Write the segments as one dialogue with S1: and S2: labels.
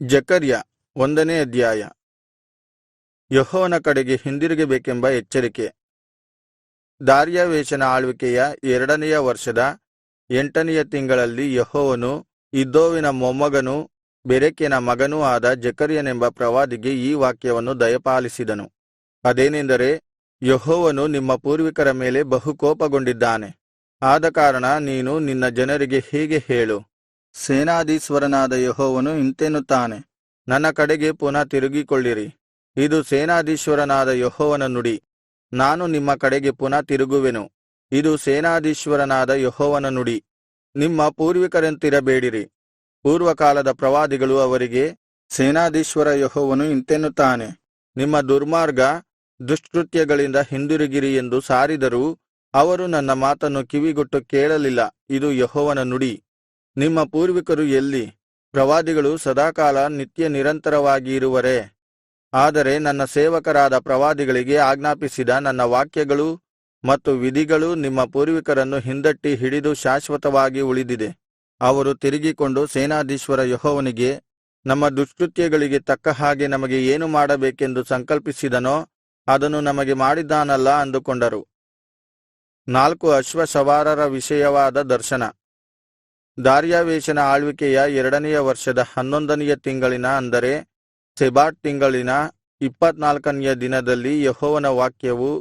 S1: ಜಕರ್ಯ 1ನೇ ಅಧ್ಯಾಯ. ಯೆಹೋವನ ಕಡೆಗೆ ಹಿಂದಿರುಗಬೇಕೆಂಬ ಎಚ್ಚರಿಕೆ. ದಾರ್ಯಾವೆಷನ ಆಳ್ವಿಕೆಯ 2ನೆಯ ವರ್ಷದ 8ನೆಯ ತಿಂಗಳಲ್ಲಿ ಯೆಹೋವನು ಇದ್ದೋವಿನ ಮೊಮ್ಮಗನೂ ಬೆರೆಕ್ಯನ ಮಗನೂ ಆದ ಜೆಕರ್ಯನೆಂಬ ಪ್ರವಾದಿಗೆ ಈ ವಾಕ್ಯವನ್ನು ದಯಪಾಲಿಸಿದನು. ಅದೇನೆಂದರೆ, ಯೆಹೋವನು ನಿಮ್ಮ ಪೂರ್ವಿಕರ ಮೇಲೆ ಬಹು ಕೋಪಗೊಂಡಿದ್ದಾನೆ. ಆದಕಾರಣ ನೀನು ನಿನ್ನ ಜನರಿಗೆ ಹೀಗೆ ಹೇಳು, ಸೇನಾಧೀಶ್ವರನಾದ ಯೆಹೋವನು ಇಂತೆನ್ನುತ್ತಾನೆ, ನನ್ನ ಕಡೆಗೆ ಪುನಃ ತಿರುಗಿಕೊಳ್ಳಿರಿ. ಇದು ಸೇನಾಧೀಶ್ವರನಾದ ಯೆಹೋವನ ನುಡಿ. ನಾನು ನಿಮ್ಮ ಕಡೆಗೆ ಪುನಃ ತಿರುಗುವೆನು. ಇದು ಸೇನಾಧೀಶ್ವರನಾದ ಯೆಹೋವನ ನುಡಿ. ನಿಮ್ಮ ಪೂರ್ವಿಕರಂತಿರಬೇಡಿರಿ. ಪೂರ್ವಕಾಲದ ಪ್ರವಾದಿಗಳು ಅವರಿಗೆ, ಸೇನಾಧೀಶ್ವರ ಯೆಹೋವನು ಇಂತೆನ್ನುತ್ತಾನೆ, ನಿಮ್ಮ ದುರ್ಮಾರ್ಗ ದುಷ್ಕೃತ್ಯಗಳಿಂದ ಹಿಂದಿರುಗಿರಿ ಎಂದು ಸಾರಿದರೂ ಅವರು ನನ್ನ ಮಾತನ್ನು ಕಿವಿಗೊಟ್ಟು ಕೇಳಲಿಲ್ಲ. ಇದು ಯೆಹೋವನ ನುಡಿ. ನಿಮ್ಮ ಪೂರ್ವಿಕರು ಎಲ್ಲಿ? ಪ್ರವಾದಿಗಳು ಸದಾಕಾಲ ನಿತ್ಯ ನಿರಂತರವಾಗಿ ಇರುವರೇ? ಆದರೆ ನನ್ನ ಸೇವಕರಾದ ಪ್ರವಾದಿಗಳಿಗೆ ಆಜ್ಞಾಪಿಸಿದ ನನ್ನ ವಾಕ್ಯಗಳೂ ಮತ್ತು ವಿಧಿಗಳೂ ನಿಮ್ಮ ಪೂರ್ವಿಕರನ್ನು ಹಿಂದಟ್ಟಿ ಹಿಡಿದು ಶಾಶ್ವತವಾಗಿ ಉಳಿದಿದೆ. ಅವರು ತಿರುಗಿಕೊಂಡು ಸೇನಾಧೀಶ್ವರ ಯೆಹೋವನಿಗೆ, ನಮ್ಮ ದುಷ್ಕೃತ್ಯಗಳಿಗೆ ತಕ್ಕ ಹಾಗೆ ನಮಗೆ ಏನು ಮಾಡಬೇಕೆಂದು ಸಂಕಲ್ಪಿಸಿದನೋ ಅದನ್ನು ನಮಗೆ ಮಾಡಿದ್ದಾನಲ್ಲಾ ಅಂದುಕೊಂಡರು. 4 ಅಶ್ವಸವಾರರ ವಿಷಯವಾದ ದರ್ಶನ. ದಾರ್ಯಾವೆಷನ ಆಳ್ವಿಕೆಯ 2ನೆಯ ವರ್ಷದ 11ನೆಯ ತಿಂಗಳಿನ, ಅಂದರೆ ಸೆಬಾಟ್ ತಿಂಗಳಿನ 24ನೆಯ ದಿನದಲ್ಲಿ ಯೆಹೋವನ ವಾಕ್ಯವು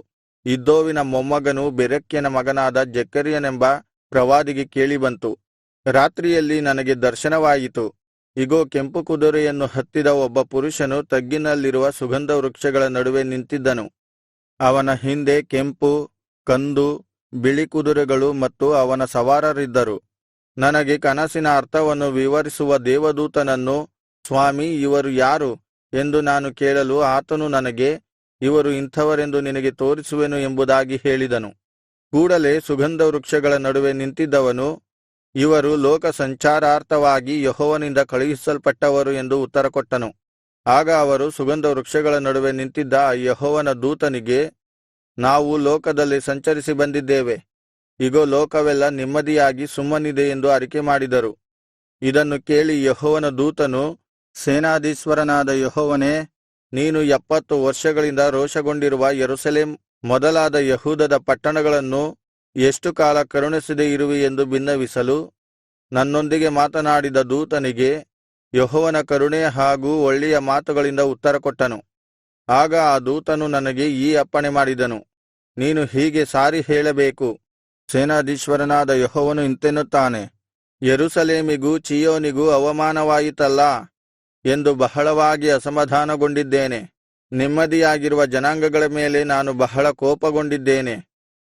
S1: ಇದ್ದೋವಿನ ಮೊಮ್ಮಗನೂ ಬೆರೆಕ್ಯನ ಮಗನಾದ ಜೆಕರ್ಯನೆಂಬ ಪ್ರವಾದಿಗೆ ಕೇಳಿಬಂತು. ರಾತ್ರಿಯಲ್ಲಿ ನನಗೆ ದರ್ಶನವಾಯಿತು. ಇಗೋ, ಕೆಂಪು ಕುದುರೆಯನ್ನು ಹತ್ತಿದ ಒಬ್ಬ ಪುರುಷನು ತಗ್ಗಿನಲ್ಲಿರುವ ಸುಗಂಧ ವೃಕ್ಷಗಳ ನಡುವೆ ನಿಂತಿದ್ದನು. ಅವನ ಹಿಂದೆ ಕೆಂಪು, ಕಂದು, ಬಿಳಿ ಕುದುರೆಗಳು ಮತ್ತು ಅವನ ಸವಾರರಿದ್ದರು. ನನಗೆ ಕನಸಿನ ಅರ್ಥವನ್ನು ವಿವರಿಸುವ ದೇವದೂತನನ್ನು, ಸ್ವಾಮೀ, ಇವರು ಯಾರು ಎಂದು ನಾನು ಕೇಳಲು ಆತನು ನನಗೆ, ಇವರು ಇಂಥವರೆಂದು ನಿನಗೆ ತೋರಿಸುವೆನು ಎಂಬುದಾಗಿ ಹೇಳಿದನು. ಕೂಡಲೇ ಸುಗಂಧ ವೃಕ್ಷಗಳ ನಡುವೆ ನಿಂತಿದ್ದವನು, ಇವರು ಲೋಕ ಸಂಚಾರಾರ್ಥವಾಗಿ ಯೆಹೋವನಿಂದ ಕಳುಹಿಸಲ್ಪಟ್ಟವರು ಎಂದು ಉತ್ತರಕೊಟ್ಟನು. ಆಗ ಅವರು ಸುಗಂಧ ವೃಕ್ಷಗಳ ನಡುವೆ ನಿಂತಿದ್ದ ಆ ಯೆಹೋವನ ದೂತನಿಗೆ, ನಾವು ಲೋಕದಲ್ಲಿ ಸಂಚರಿಸಿ ಬಂದಿದ್ದೇವೆ. ಇಗೋ, ಲೋಕವೆಲ್ಲ ನೆಮ್ಮದಿಯಾಗಿ ಸುಮ್ಮನಿದೆ ಎಂದು ಅರಿಕೆ ಮಾಡಿದರು. ಇದನ್ನು ಕೇಳಿ ಯೆಹೋವನ ದೂತನು, ಸೇನಾಧೀಶ್ವರನಾದ ಯೆಹೋವನೇ, ನೀನು 70 ವರ್ಷಗಳಿಂದ ರೋಷಗೊಂಡಿರುವ ಯೆರೂಸಲೇಮ್ ಮೊದಲಾದ ಯೆಹೂದದ ಪಟ್ಟಣಗಳನ್ನು ಎಷ್ಟು ಕಾಲ ಕರುಣಿಸದೆ ಇರುವಿ ಎಂದು ಬಿನ್ನವಿಸಲು, ನನ್ನೊಂದಿಗೆ ಮಾತನಾಡಿದ ದೂತನಿಗೆ ಯೆಹೋವನ ಕರುಣೆ ಹಾಗೂ ಒಳ್ಳೆಯ ಮಾತುಗಳಿಂದ ಉತ್ತರಕೊಟ್ಟನು. ಆಗ ಆ ದೂತನು ನನಗೆ ಈ ಅಪ್ಪಣೆ ಮಾಡಿದನು, ನೀನು ಹೀಗೆ ಸಾರಿ ಹೇಳಬೇಕು, ಸೇನಾಧೀಶ್ವರನಾದ ಯೆಹೋವನು ಇಂತೆನ್ನುತ್ತಾನೆ, ಯೆರೂಸಲೇಮಿಗೂ ಚೀಯೋನಿಗೂ ಅವಮಾನವಾಯಿತಲ್ಲಾ ಎಂದು ಬಹಳವಾಗಿ ಅಸಮಾಧಾನಗೊಂಡಿದ್ದೇನೆ. ನೆಮ್ಮದಿಯಾಗಿರುವ ಜನಾಂಗಗಳ ಮೇಲೆ ನಾನು ಬಹಳ ಕೋಪಗೊಂಡಿದ್ದೇನೆ.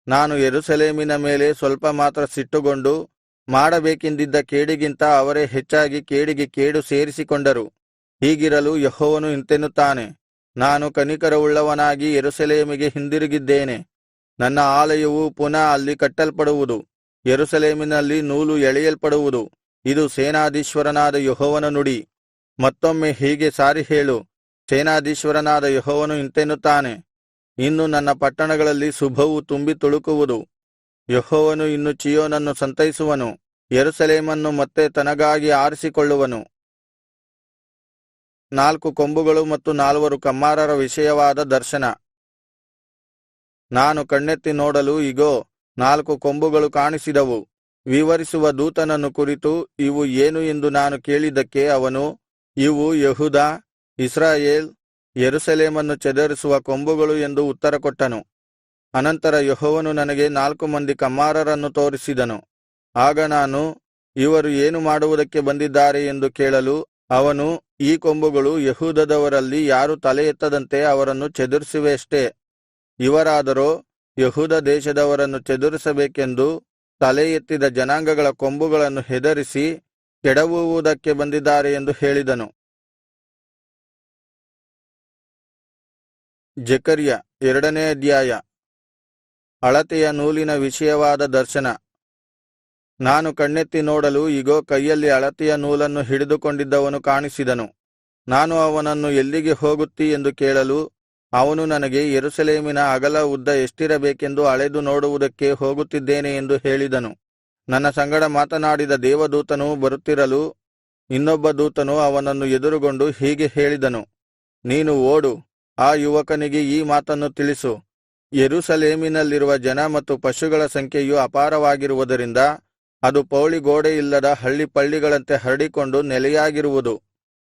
S1: ನಾನು ಯೆರೂಸಲೇಮಿನ ಮೇಲೆ ಸ್ವಲ್ಪ ಮಾತ್ರ ಸಿಟ್ಟುಗೊಂಡು, ಮಾಡಬೇಕೆಂದಿದ್ದ ಕೇಡಿಗಿಂತ ಅವರೇ ಹೆಚ್ಚಾಗಿ ಕೇಡಿಗೆ ಕೇಡು ಸೇರಿಸಿಕೊಂಡರು. ಹೀಗಿರಲು ಯೆಹೋವನು ಇಂತೆನ್ನುತ್ತಾನೆ, ನಾನು ಕನಿಕರವುಳ್ಳವನಾಗಿ ಯೆರೂಸಲೇಮಿಗೆ ಹಿಂದಿರುಗಿದ್ದೇನೆ. ನನ್ನ ಆಲಯವು ಪುನಃ ಅಲ್ಲಿ ಕಟ್ಟಲ್ಪಡುವುದು, ಯೆರೂಸಲೇಮಿನಲ್ಲಿ ನೂಲು ಎಳೆಯಲ್ಪಡುವುದು. ಇದು ಸೇನಾಧೀಶ್ವರನಾದ ಯೆಹೋವನ ನುಡಿ. ಮತ್ತೊಮ್ಮೆ ಹೀಗೆ ಸಾರಿ ಹೇಳು, ಸೇನಾಧೀಶ್ವರನಾದ ಯೆಹೋವನು ಇಂತೆನ್ನುತ್ತಾನೆ, ಇನ್ನು ನನ್ನ ಪಟ್ಟಣಗಳಲ್ಲಿ ಶುಭವು ತುಂಬಿ ತುಳುಕುವುದು. ಯೆಹೋವನು ಇನ್ನು ಚೀಯೋನನ್ನು ಸಂತೈಸುವನು, ಯೆರೂಸಲೇಮನ್ನು ಮತ್ತೆ ತನಗಾಗಿ ಆರಿಸಿಕೊಳ್ಳುವನು. 4 ಕೊಂಬುಗಳು ಮತ್ತು 4 ಕಮ್ಮಾರರ ವಿಷಯವಾದ ದರ್ಶನ. ನಾನು ಕಣ್ಣೆತ್ತಿ ನೋಡಲು, ಇಗೋ, 4 ಕೊಂಬುಗಳು ಕಾಣಿಸಿದವು. ವಿವರಿಸುವ ದೂತನನ್ನು ಕುರಿತು, ಇವು ಏನು ಎಂದು ನಾನು ಕೇಳಿದ್ದಕ್ಕೆ ಅವನು, ಇವು ಯೆಹೂದ, ಇಸ್ರಾಯೇಲ್, ಯೆರೂಸಲೇಮನ್ನು ಚದರಿಸುವ ಕೊಂಬುಗಳು ಎಂದು ಉತ್ತರಕೊಟ್ಟನು. ಅನಂತರ ಯೆಹೋವನು ನನಗೆ 4 ಮಂದಿ ಕಮ್ಮಾರರನ್ನು ತೋರಿಸಿದನು. ಆಗ ನಾನು, ಇವರು ಏನು ಮಾಡುವುದಕ್ಕೆ ಬಂದಿದ್ದಾರೆ ಎಂದು ಕೇಳಲು ಅವನು, ಈ ಕೊಂಬುಗಳು ಯೆಹೂದದವರಲ್ಲಿ ಯಾರು ತಲೆ ಎತ್ತದಂತೆ ಅವರನ್ನು ಚದುರಿಸಿವೆಯಷ್ಟೇ. ಇವರಾದರೋ ಯೆಹೂದ ದೇಶದವರನ್ನು ಚದುರಿಸಬೇಕೆಂದು ತಲೆ ಎತ್ತಿದ ಜನಾಂಗಗಳ ಕೊಂಬುಗಳನ್ನು ಹೆದರಿಸಿ ಕೆಡವುವುದಕ್ಕೆ ಬಂದಿದ್ದಾರೆ ಎಂದು ಹೇಳಿದನು. ಜೆಕರ್ಯ 2ನೇ ಅಧ್ಯಾಯ. ಅಳತೆಯ ನೂಲಿನ ವಿಷಯವಾದ ದರ್ಶನ. ನಾನು ಕಣ್ಣೆತ್ತಿ ನೋಡಲು, ಇಗೋ, ಕೈಯಲ್ಲಿ ಅಳತೆಯ ನೂಲನ್ನು ಹಿಡಿದುಕೊಂಡಿದ್ದವನು ಕಾಣಿಸಿದನು. ನಾನು ಅವನನ್ನು, ಎಲ್ಲಿಗೆ ಹೋಗುತ್ತೀ ಎಂದು ಕೇಳಲು ಅವನು ನನಗೆ, ಯೆರೂಸಲೇಮಿನ ಅಗಲ ಉದ್ದ ಎಷ್ಟಿರಬೇಕೆಂದು ಅಳೆದು ನೋಡುವುದಕ್ಕೆ ಹೋಗುತ್ತಿದ್ದೇನೆ ಎಂದು ಹೇಳಿದನು. ನನ್ನ ಸಂಗಡ ಮಾತನಾಡಿದ ದೇವದೂತನು ಬರುತ್ತಿರಲು ಇನ್ನೊಬ್ಬ ದೂತನು ಅವನನ್ನು ಎದುರುಗೊಂಡು ಹೀಗೆ ಹೇಳಿದನು, ನೀನು ಓಡು, ಆ ಯುವಕನಿಗೆ ಈ ಮಾತನ್ನು ತಿಳಿಸು. ಯೆರೂಸಲೇಮಿನಲ್ಲಿರುವ ಜನ ಮತ್ತು ಪಶುಗಳ ಸಂಖ್ಯೆಯು ಅಪಾರವಾಗಿರುವುದರಿಂದ ಅದು ಪೌಳಿಗೋಡೆ ಇಲ್ಲದ ಹಳ್ಳಿಪಳ್ಳಿಗಳಂತೆ ಹರಡಿಕೊಂಡು ನೆಲೆಯಾಗಿರುವುದು.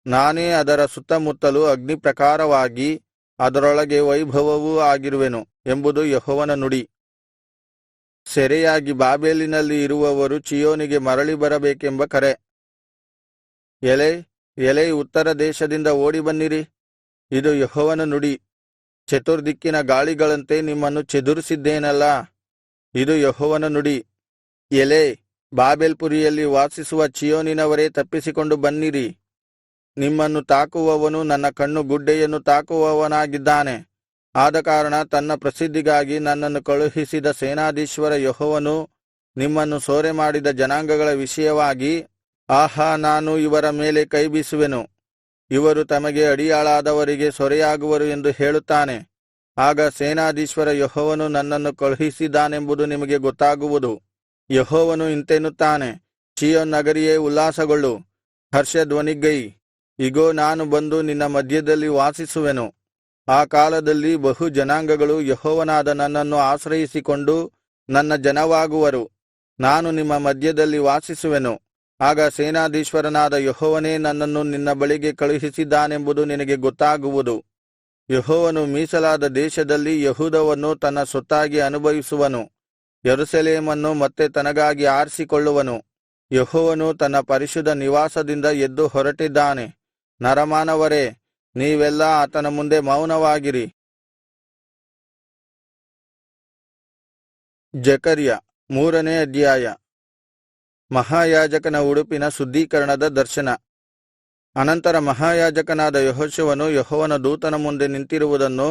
S1: ನಾನೇ ಅದರ ಸುತ್ತಮುತ್ತಲು ಅಗ್ನಿಪ್ರಾಕಾರವಾಗಿ ಅದರೊಳಗೆ ವೈಭವವೂ ಆಗಿರುವೆನು ಎಂಬುದು ಯೆಹೋವನ ನುಡಿ. ಸೆರೆಯಾಗಿ ಬಾಬೆಲಿನಲ್ಲಿ ಇರುವವರು ಚೀಯೋನಿಗೆ ಮರಳಿ ಬರಬೇಕೆಂಬ ಕರೆ. ಎಲೈ ಎಲೈ ಉತ್ತರ ದೇಶದಿಂದ ಓಡಿಬನ್ನಿರಿ, ಇದು ಯೆಹೋವನ ನುಡಿ. ಚತುರ್ದಿಕ್ಕಿನ ಗಾಳಿಗಳಂತೆ ನಿಮ್ಮನ್ನು ಚದುರಿಸಿದ್ದೇನಲ್ಲಾ, ಇದು ಯೆಹೋವನ ನುಡಿ. ಎಲೈ ಬಾಬೆಲ್ ಪುರಿಯಲ್ಲಿ ವಾಸಿಸುವ ಚೀಯೋನಿನವರೇ ತಪ್ಪಿಸಿಕೊಂಡು ಬನ್ನಿರಿ. ನಿಮ್ಮನ್ನು ತಾಕುವವನು ನನ್ನ ಕಣ್ಣು ಗುಡ್ಡೆಯನ್ನು ತಾಕುವವನಾಗಿದ್ದಾನೆ. ಆದಕಾರಣ ತನ್ನ ಪ್ರಸಿದ್ಧಿಗಾಗಿ ನನ್ನನ್ನು ಕಳುಹಿಸಿದ ಸೇನಾಧೀಶ್ವರ ಯೆಹೋವನು ನಿಮ್ಮನ್ನು ಸೂರೆಮಾಡಿದ ಜನಾಂಗಗಳ ವಿಷಯವಾಗಿ, ಆಹಾ, ನಾನು ಇವರ ಮೇಲೆ ಕೈಬೀಸುವೆನು, ಇವರು ತಮಗೆ ಅಡಿಯಾಳಾದವರಿಗೆ ಸೊರೆಯಾಗುವರು ಎಂದು ಹೇಳುತ್ತಾನೆ. ಆಗ ಸೇನಾಧೀಶ್ವರ ಯೆಹೋವನು ನನ್ನನ್ನು ಕಳುಹಿಸಿದ್ದಾನೆಂಬುದು ನಿಮಗೆ ಗೊತ್ತಾಗುವುದು. ಯೆಹೋವನು ಇಂತೆನ್ನುತ್ತಾನೆ, ಚೀಯೋನ್ ನಗರಿಯೇ ಉಲ್ಲಾಸಗೊಳ್ಳು, ಹರ್ಷಧ್ವನಿಗೈ. ಇಗೋ, ನಾನು ಬಂದು ನಿನ್ನ ಮಧ್ಯದಲ್ಲಿ ವಾಸಿಸುವೆನು. ಆ ಕಾಲದಲ್ಲಿ ಬಹು ಜನಾಂಗಗಳು ಯೆಹೋವನಾದ ನನ್ನನ್ನು ಆಶ್ರಯಿಸಿಕೊಂಡು ನನ್ನ ಜನವಾಗುವರು. ನಾನು ನಿಮ್ಮ ಮಧ್ಯದಲ್ಲಿ ವಾಸಿಸುವೆನು. ಆಗ ಸೇನಾಧೀಶ್ವರನಾದ ಯೆಹೋವನೇ ನನ್ನನ್ನು ನಿನ್ನ ಬಳಿಗೆ ಕಳುಹಿಸಿದ್ದಾನೆಂಬುದು ನಿನಗೆ ಗೊತ್ತಾಗುವುದು. ಯೆಹೋವನು ಮೀಸಲಾದ ದೇಶದಲ್ಲಿ ಯೆಹೂದವನ್ನು ತನ್ನ ಸೊತ್ತಾಗಿ ಅನುಭವಿಸುವನು, ಯೆರೂಸಲೇಮನ್ನು ಮತ್ತೆ ತನಗಾಗಿ ಆರಿಸಿಕೊಳ್ಳುವನು. ಯೆಹೋವನು ತನ್ನ ಪರಿಶುದ್ಧ ನಿವಾಸದಿಂದ ಎದ್ದು ಹೊರಟಿದ್ದಾನೆ. ನರಮಾನವರೇ, ನೀವೆಲ್ಲಾ ಆತನ ಮುಂದೆ ಮೌನವಾಗಿರಿ. ಜೆಕರ್ಯ 3ನೇ ಅಧ್ಯಾಯ. ಮಹಾಯಾಜಕನ ಉಡುಪಿನ ಶುದ್ಧೀಕರಣದ ದರ್ಶನ. ಅನಂತರ ಮಹಾಯಾಜಕನಾದ ಯೆಹೋಶುವನು ಯೆಹೋವನ ದೂತನ ಮುಂದೆ ನಿಂತಿರುವುದನ್ನು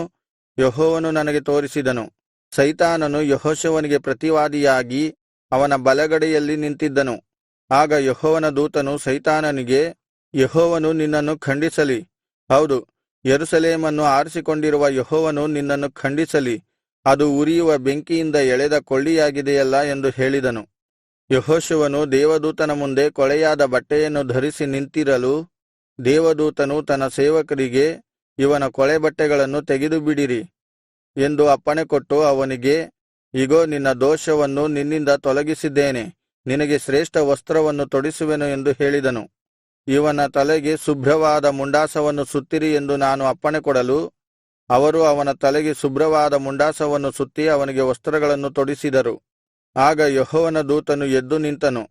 S1: ಯೆಹೋವನು ನನಗೆ ತೋರಿಸಿದನು. ಸೈತಾನನು ಯೆಹೋಶುವನಿಗೆ ಪ್ರತಿವಾದಿಯಾಗಿ ಅವನ ಬಲಗಡೆಯಲ್ಲಿ ನಿಂತಿದ್ದನು. ಆಗ ಯೆಹೋವನ ದೂತನು ಸೈತಾನನಿಗೆ, ಯೆಹೋವನು ನಿನ್ನನ್ನು ಖಂಡಿಸಲಿ, ಹೌದು, ಯೆರೂಸಲೇಮನ್ನು ಆರಿಸಿಕೊಂಡಿರುವ ಯೆಹೋವನು ನಿನ್ನನ್ನು ಖಂಡಿಸಲಿ, ಅದು ಉರಿಯುವ ಬೆಂಕಿಯಿಂದ ಎಳೆದ ಕೊಳ್ಳಿಯಾಗಿದೆಯಲ್ಲಾ ಎಂದು ಹೇಳಿದನು. ಯೆಹೋಶುವನು ದೇವದೂತನ ಮುಂದೆ ಕೊಳೆಯಾದ ಬಟ್ಟೆಯನ್ನು ಧರಿಸಿ ನಿಂತಿರಲು, ದೇವದೂತನು ತನ್ನ ಸೇವಕರಿಗೆ, ಇವನ ಕೊಳೆ ಬಟ್ಟೆಗಳನ್ನು ತೆಗೆದುಬಿಡಿರಿ ಎಂದು ಅಪ್ಪಣೆಕೊಟ್ಟು ಅವನಿಗೆ, ಇಗೋ, ನಿನ್ನ ದೋಷವನ್ನು ನಿನ್ನಿಂದ ತೊಲಗಿಸಿದ್ದೇನೆ, ನಿನಗೆ ಶ್ರೇಷ್ಠ ವಸ್ತ್ರವನ್ನು ತೊಡಿಸುವೆನು ಎಂದು ಹೇಳಿದನು. ಇವನ ತಲೆಗೆ ಶುಭ್ರವಾದ ಮುಂಡಾಸವನ್ನು ಸುತ್ತಿರಿ ಎಂದು ನಾನು ಅಪ್ಪಣೆಕೊಡಲು, ಅವರು ಅವನ ತಲೆಗೆ ಶುಭ್ರವಾದ ಮುಂಡಾಸವನ್ನು ಸುತ್ತಿ ಅವನಿಗೆ ವಸ್ತ್ರಗಳನ್ನು ತೊಡಿಸಿದರು. ಆಗ ಯೆಹೋವನ ದೂತನು ಎದ್ದು ನಿಂತನು.